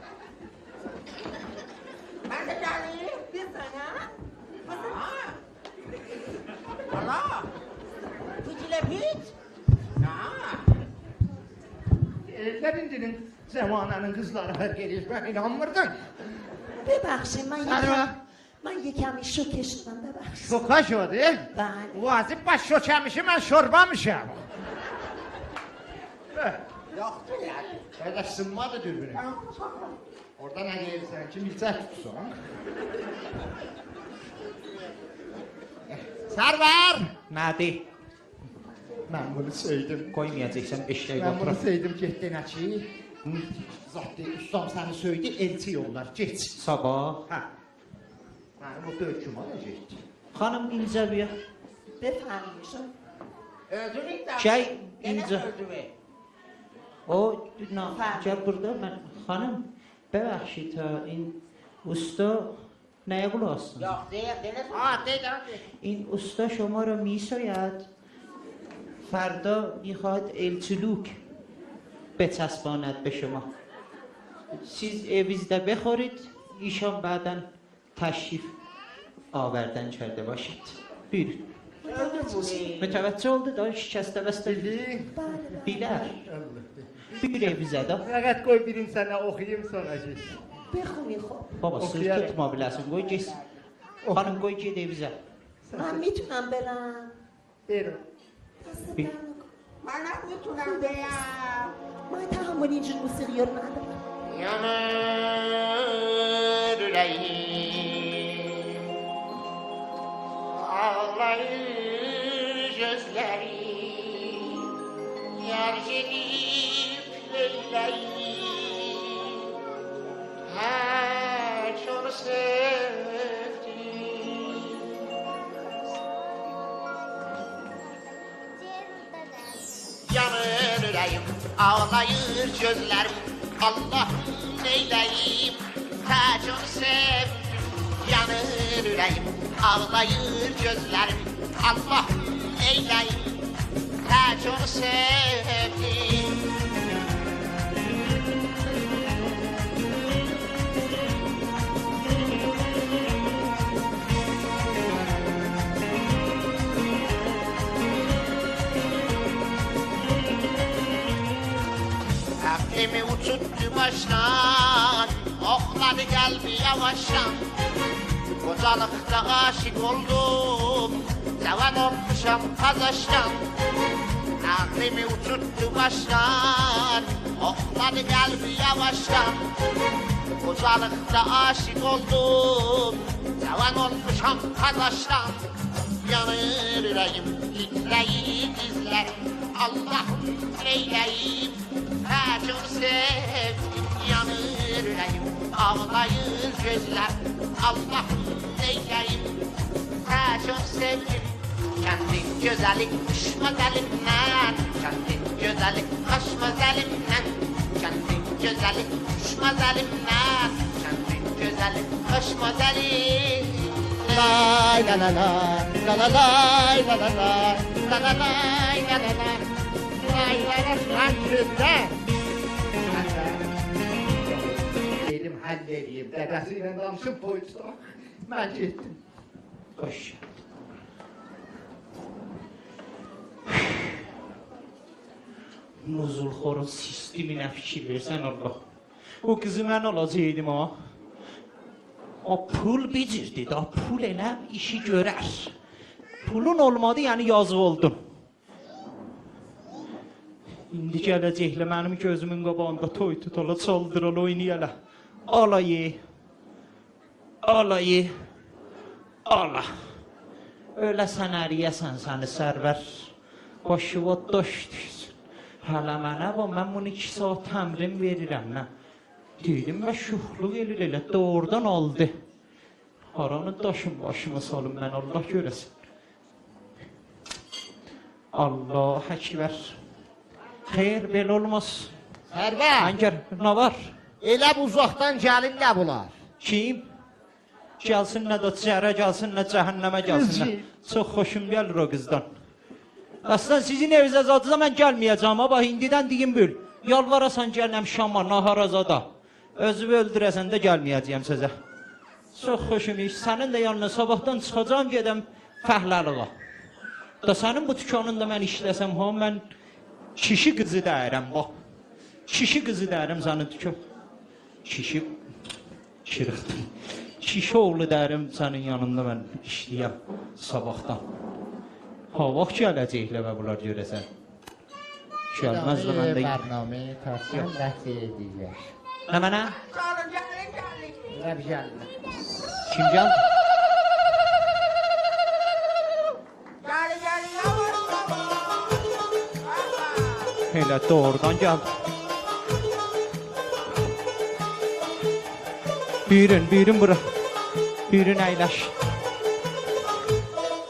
Mən də gəlim. بزنم Ha? Allah. Pitilə pit. Ha? Evlerindinin zamanının kızları her gelir. Ben inanmırdım. ببخشید من سلام. من یه کمی شوکه شدم ببخشید Şoka şöyle. بله Vazip baş şokamışım ben şorbamışım. Yoxdur ya. Böyle sınmadı dürbünü. Oradan ne gelirsen ki milçək tutsun. Sarvar! Nədir? Ben bunu söyledim. Qoymayacaqsan eşək Ben bunu oturub. söyledim getdin ki. Zaten ustam seni söyledi elçi yollar geç. Sabah. Ha. Ben bu döküm alacak. Xanım incə bir. بفرمایید شما Özünü də. Şey, Yenə incə. özünü. O, gəl burada mən. Xanım, bəbəxşid ha, in usta nəyə qulaq assın? Yox, deyək. Ha deyəm. این استا شما را میساید فردا میخواد الچلوک بچسباند به شما siz evinizde بخورید ایشان بعدا تشریف آوردن کرده باشید buyurun متوجه oldu da şikəstə bəstə bilər buyur evizə də Fakat koy birin sana okuyayım sonra geç. بخونی خب baba söz Oxuyaram. tutma biləsin qoy getsin xanım qoy get evizə من میتونم برم Verin. دست بی- در نکن. Mən nə میتونم deyəm? من تحمل اینجور موسیقی رو ندارم Yanar yüreğim, ağlayır gözlerim, yar gelip leyleyim, her çok sevdim. Yanır yüreğim, ağlayır gözlerim, Allah'ım neyleyim, tacını sevdim. Yanır yüreğim, ağlayır gözlerim, Allah'ım neyleyim, tacını sevdim. Kalbimi uçuttu baştan, okladı kalbi yavaştan. Kocalıkta aşık oldum, Cavan olmuşam kazaştan Aklımı uçurttu baştan Okladı kalbi yavaştan Kocalıkta aşık oldum Cavan olmuşam kazaştan Yanır yüreğim titreyip dizlerim Allah'ım neyleyim Ha çok sevdim yanır yüreğim Ağlayır gözler Allah'ım neyleyim Ha çok sevdim Kendin güzellik düşmez elimden Kendin güzellik kaçmaz elimden Kendin güzellik düşmez elimden Kendin güzellik kaçmaz elimden Lay la la la la la lay la la la la la lay la la la lay la la la Dedim halledeyim dedesiyle danışıp boyutsa ben gittim. Hoş. Nuzulxorun sisteminə fikir versən Allah. O qızı mən alacaqdım ha. O pul becirdi da, pul elə işi görər. Pulun olmadı, yəni yazıq oldum. İndi gələcəklə mənim gözümün qabağında toy tutala, çaldıralı, oynayala. Alayı, alayı, ala. Öyle sən əriyəsən səni sərvər. Başıva daş düşsün. Hələ mənə bu, mən bunu 2 saat təmrin verirəm, nə? Dedim və şuxluq elir elə, doğrudan aldı. Haranı daşım başıma salım mən, Allah görəsin. Allah əkbər. Xeyr, belə olmaz. Sərvər Əngər, nə var? Elə bu uzaqdan gəlirlər bunlar Kim? Gəlsin nə də cəhərə gəlsin, nə cəhənnəmə gəlsin, nə? Çox xoşum gəlir o qızdan. Əslən sizin evinizə zatıza mən gəlməyəcəm, amma indidən deyim bil. Yalvarasan gələm Şama, Naharazada. Özümü öldürəsən də gəlməyəcəyəm sözə. Çox xoşum iş. Sənin də yanına sabahdan çıxacağım, gedəm fəhləliğa. Da sənin bu tükanında mən işləsəm, ha, mən kişi qızı dəyərəm, bax. Kişi qızı dəyərəm sənin tükən. Kişi... Çırıqdım. Kişi oğlu dəyərəm sənin yanında mən işləyəm sabahdan. Ha, vaxt gələcəklə və bunlar görəsən. Gəlməz də mən də... Bərnamə tasyan rəhsə edilər Nə mənə? Gəlin, gəlin, gəlin. Rəb gəlin Kim gəldi? Gəlin, gəlin, yavaş. Elə doğrudan gəldi. Buyurun bura. Buyurun əyləş.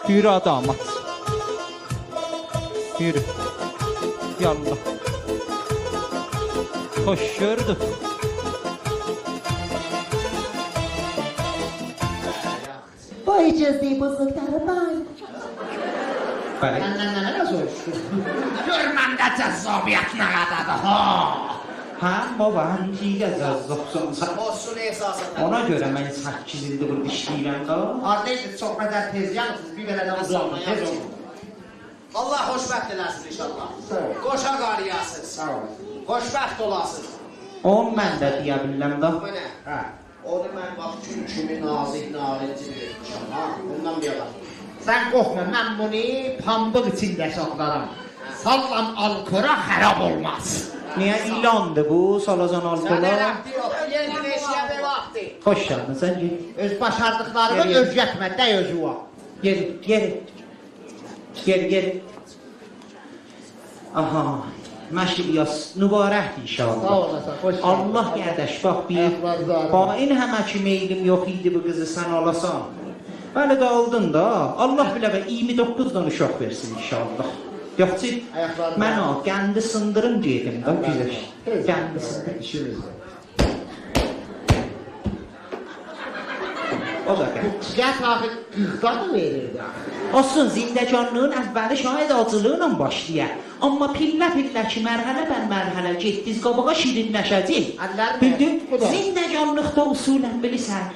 Buyur adamat. Yürü. Yallah. Hoş gördük. Vay cezayı bozukları vay. Bəli. Nə soruşdun? Görməndə cəzzabiyyət nə qədədir, ha? Hə, baba, həmciyə zəzzabsan. Olsun esasında Ona görə mən 8 ildir burada işləyirəm da. Ardaydı, çox qədər tez yanırsınız, bir belə də uzanma, tez olun Allah xoşbəxt eləsin inşallah Qoşa qariyasınız Xoşbəxt olasınız Onu mən də deyə biləm da. Bu nə? Onu mən bax gün kimi nazik narinci vermişəm, ha? Bundan bir adam Sən qorxma, mən bunu pambıq içində saxlaram Sallam alkora xərab olmaz Niyə ilandır bu, salacan Sənə alkola? rəbdi yox, yeni neşiyə bir vaxtı Xoş gəldin, sən git. Öz başardıqlarımı Geri. özgətmə, dəy özü var Geri. Aha, məşq yaz, mübarəkdir inşallah. Sağ olasın, xoş gəldin. Allah qardaş, bax bir, Ayaqlar bain həmə ki meylim yox idi bu qızı sən alasan. Bəli də aldın da, Allah bilə və 29-dan uşaq versin inşallah. Yoxsa mən o, qəndi sındırım gedim da güzel. Qəndi sındırım. İşimizdir. O da qəndi. Qət axı 40'da mı verirdi? Olsun, zindəcanlığın əvvəli şahid acılığıyla başlayır. Amma pillə ki, mərhələ bər mərhələ getdiz, qabağa şirinləşəcək. Bildin, zindəcanlıqda usulən bilirsən,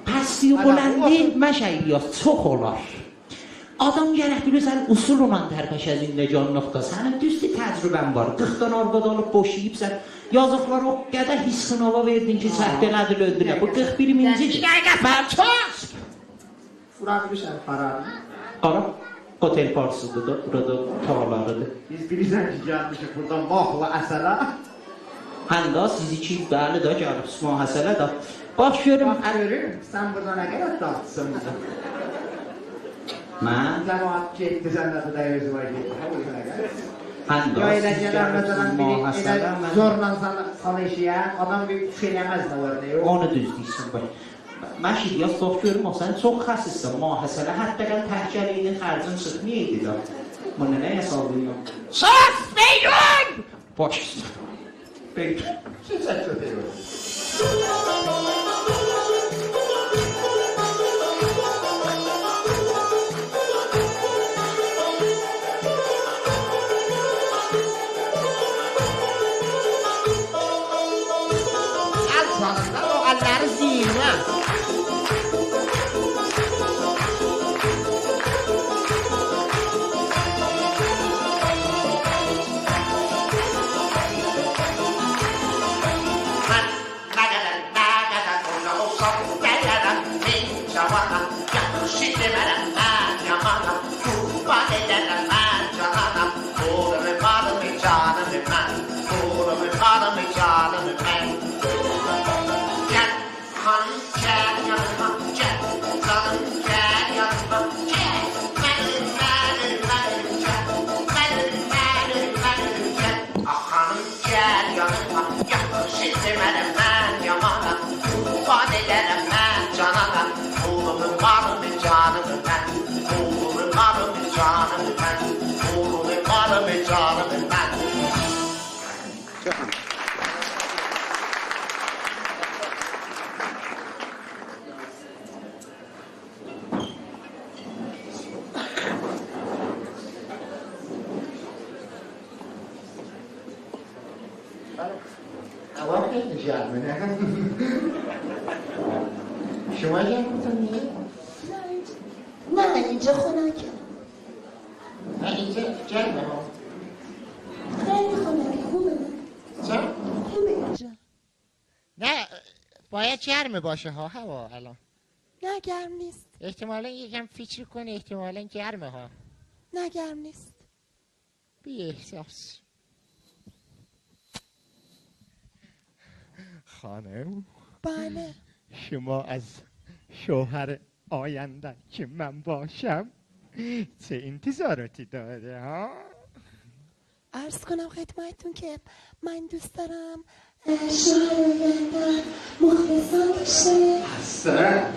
pəsliyi buləndi, məşəyyat çox olar. Adam gərək bilirsən, usul olan tərpəşə zindəcanlıqda. Sənin düzdür təcrübən var, 40'dan arqada olub boşayıbsən. Yazıqlar o qədər his sınava verdin ki, səhvələdir öldürə. Bu 41-cidir. Mən çox! Bura bilirsən paranı? Ara. Otel Parsı'dır da, burada tağlarıdır. Biz bilirsən ki, gəlmişik buradan mahla əsələ. Həndə siz iki bəli də gəlibsiniz mühasələ də. Bax görüm. Bax, görüm, sən burada nə qədər dağıtsın bizi. Mən? Cəmaat getdi, sən də burada özü var getdi. Hə, bu nə qədər? Həndə Ya elə siz gələn məsələn gəlibsiniz biri mühasələ. elə zorla sana işiyə, adam bir şey eləməz nə var, nə yox. Onu düz deyirsən bax. Məşid yaz bax görüm o sən çox xəsissən mühasələ. Hətta gəl təhkəliyinin xərcin çıxmayıydı da. Bunu nə hesablayım? Sus beydun! Baş üstə. Beydun. Sizə kötü yox. Sonunda oğulları ziyinə. هوا خیلی گرمه نه؟ شما گرمتون نیه؟ نه اینجا خنکه. نه اینجا گرمه ها. خیلی خنکه خوبه. چه؟ خوبه اینجا. نه باید گرمه باشه ها هوا الان. نه گرم نیست. احتمالا یکم فکر کنی احتمالا گرمه ها. نه گرم نیست. بی احساس. خانم بله. شما از شوهر آینده که من باشم چه انتظاراتی داره ها؟ عرض کنم خدمتتون که من دوست دارم شوهر آینده مخلصان باشه. هستن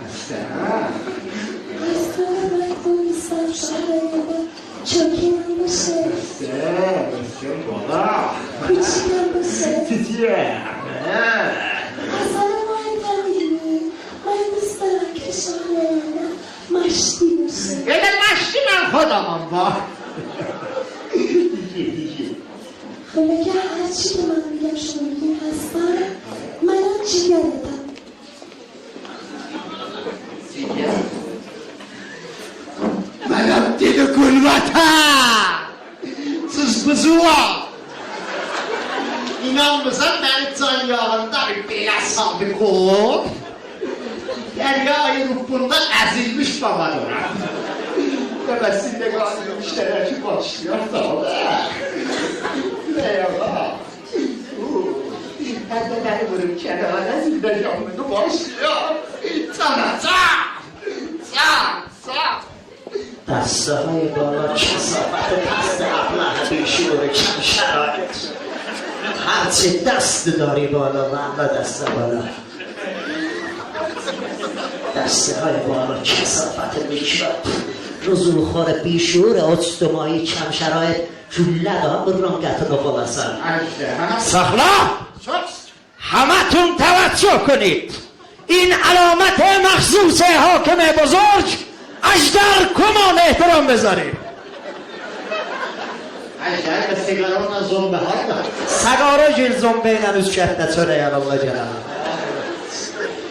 عرض کنم من دوست دارم شوهر آینده چوکینم باشه. هستن بابا کوچیکم باشه. تیتیه اصلا باید نمیدونی من دوست دارم که شوهر آینده مشتی باشه. یه مشتی من خودم با دیگه خب اگر هرچی که من میگم شما میگیم هستم منم جیگرتم. منم دیده گلوتم siz buzua İnanmısan beni tanıyağında bir hesabı kol Derya'yı ruhundan ezilmiş babadır Demesinde galiba işlereki başlıyor da Ne ya bak Ben de beni vurup kenara zilde canını başlıyor Sana دسته های بالا کثافت دست ابله بیشور کم شرایط هرچه دست داری بالا و دست بالا دسته های بالا کثافت میکرد رزولخور بیشور اجتماعی کم شرایط جله دا برانگت رو بلسن سخلا همه تون توجه کنید این علامت مخصوص حاکم بزرگ اجدر کمان احترام بذاریم اجدر به سیگاران زنبه های دار سگارا جیل زنبه نروز کهده چونه یا الله جلال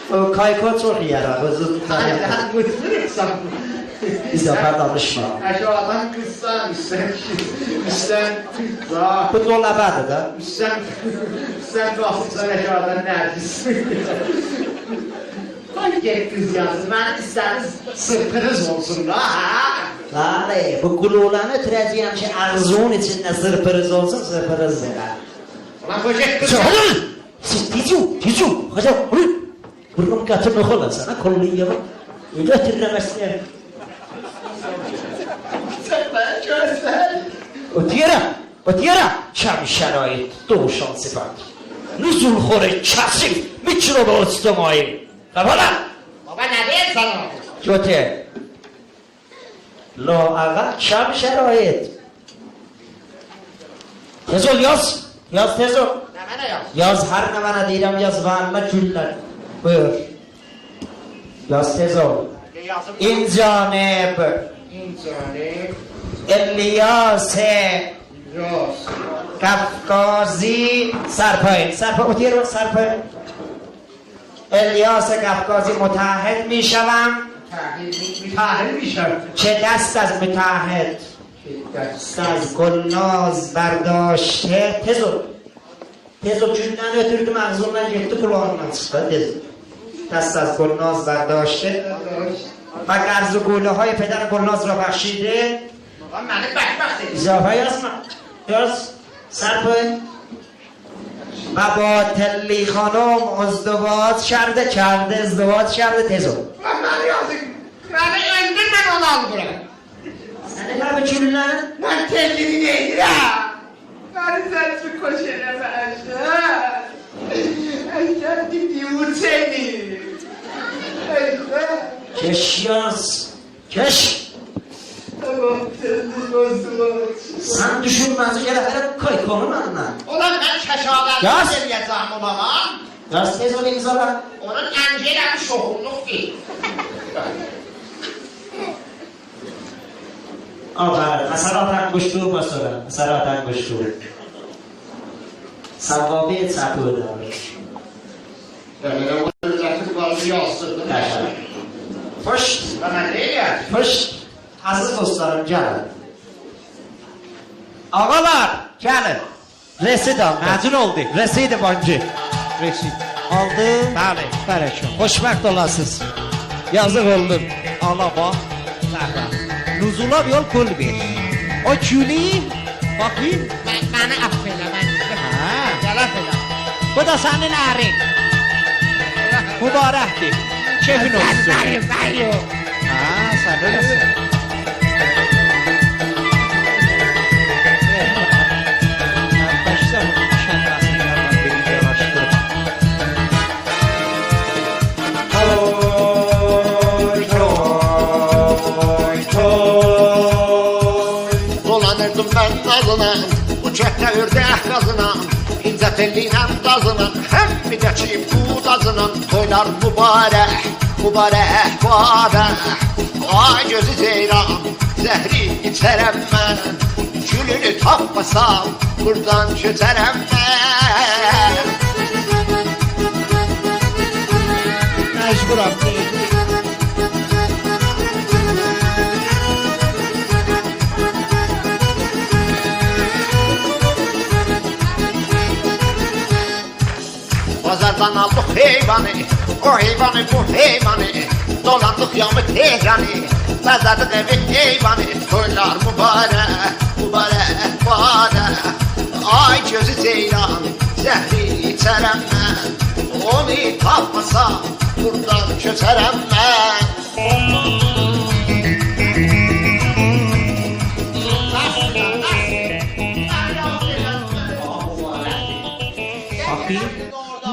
او کایکات رو خیاره بزرگ Hayır, ben mutluysam. اضافه danışma Aşağıdan kızsan, üstten daha... bu dolabıdır da Üstten kalksan aşağıdan nergis. Hangi kız yazsın, ben isterseniz sırtınız olsun da ha? Bəli, bu qululanı ötürəcəyəm ki, ağzının içində zırpırız olsun, zırpırız verər. Ulan böcek kız. Çağırın! Siz ticu, hocam, ulan! Burnum qatırlıq olan sana, kollayalım. Öyle ötürürəm əsləyəm. Ötüyərəm, kəm şərait, doğuşan sifat. Nüzul xore, kəsif, mikroba uçtamayı. Qabala! Baba ne diyeyim sana? Kötü. Lo ağa, kəm şərait. Tez ol, yaz tez ol. Ne bana yaz? Yaz, hər nə mənə deyirəm, yaz vanına güllər. Buyur. Yaz tez ol. Yazım. İncanib. İncanib. الیاسه Yaz. قفقازی سرپایین اتیر رو سرپایین الیاس قفقازی متحد می شوم Tahir میشم. چه دست از متحد دست از گلناز برداشته تزو cümleni ötürdüm ağzımdan gitti kulağımdan çıktı tezو دست از گلناز برداشته و قرض و گوله های پدر گلناز را بخشیده Baba beni bekmezsin. اضافه yazma. Yaz. Sarpın. و با تلی خانم ازدواج کرده tez ol. Lan ben yazık. Beni öldürmen onu al buraya. Sen ne kadar cümlenin? Ben tellini neydi ya? Beni sensin koşeleme aşağı. Aşağı dipti vur seni. Aşağı. Keş yaz. Keş. Tamam telli olsun. Sen düşünmez ki koy konum anla. Ulan ben şaşalarını Yaz. vereceğim o zaman. Yaz tez ol imzala. Onun Angela'nın şokunluk değil. آقا حسرات انگشتو بسورم حسرات انگشتو ثوابه چپو داره Yani ben o zaten bazı yazdım. Pışt Bana ne ya? pışt aziz dostlarım gəlin ağalar gəlin resid aldı Məcun oldu. resid bankı Reşit. aldı Bəli. bərəkət xoşbəxt olasınız yazıq oldum Ala bax. Nuzula yol pul ver. O külü bakayım. Beni affeyle ben. Ha. Yalan söyle. Bu da senin ərin. Mübarəkdir. Keyfin olsun. Ben yok. Ha, sen öylesin. Dolanırdım ben nazına, uçakta ördək qazına, incə telliylə dazına, həm bir geçeyim bu dazına, toylar mübarək, mübarək, mübarək. Ay gözü ceyran, zəhri içərəm mən, gülünü tapmasam, buradan köçərəm mən. Mecburam değil. Pazardan aldık heyvanı, o heyvanı bu heyvanı, dolandık yamı Tehran'ı, bezadık evi heyvanı, toylar mübarek, mübarek, mübarek. Ay gözü ceylan, zəhri içərəm mən, onu tapmasam, buradan köçərəm mən. Bakayım,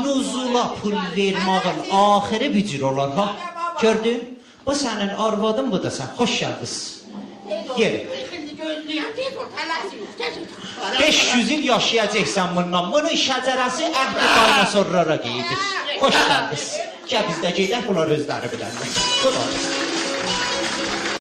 nuzula pul vermağın ahiri bir cür olar ha. Gördün? Bu senin arvadın, bu da sen. Hoş geldiniz. Gelin. Şimdi gözlüyüm, tez ol, tələsiniz, 500 il yaşayacaksan bundan. Bunun şəcərəsi əhli dinosorlara geyidir. Hoş geldiniz. Gel biz de gedək, bunlar özləri bilərlər. Bu da.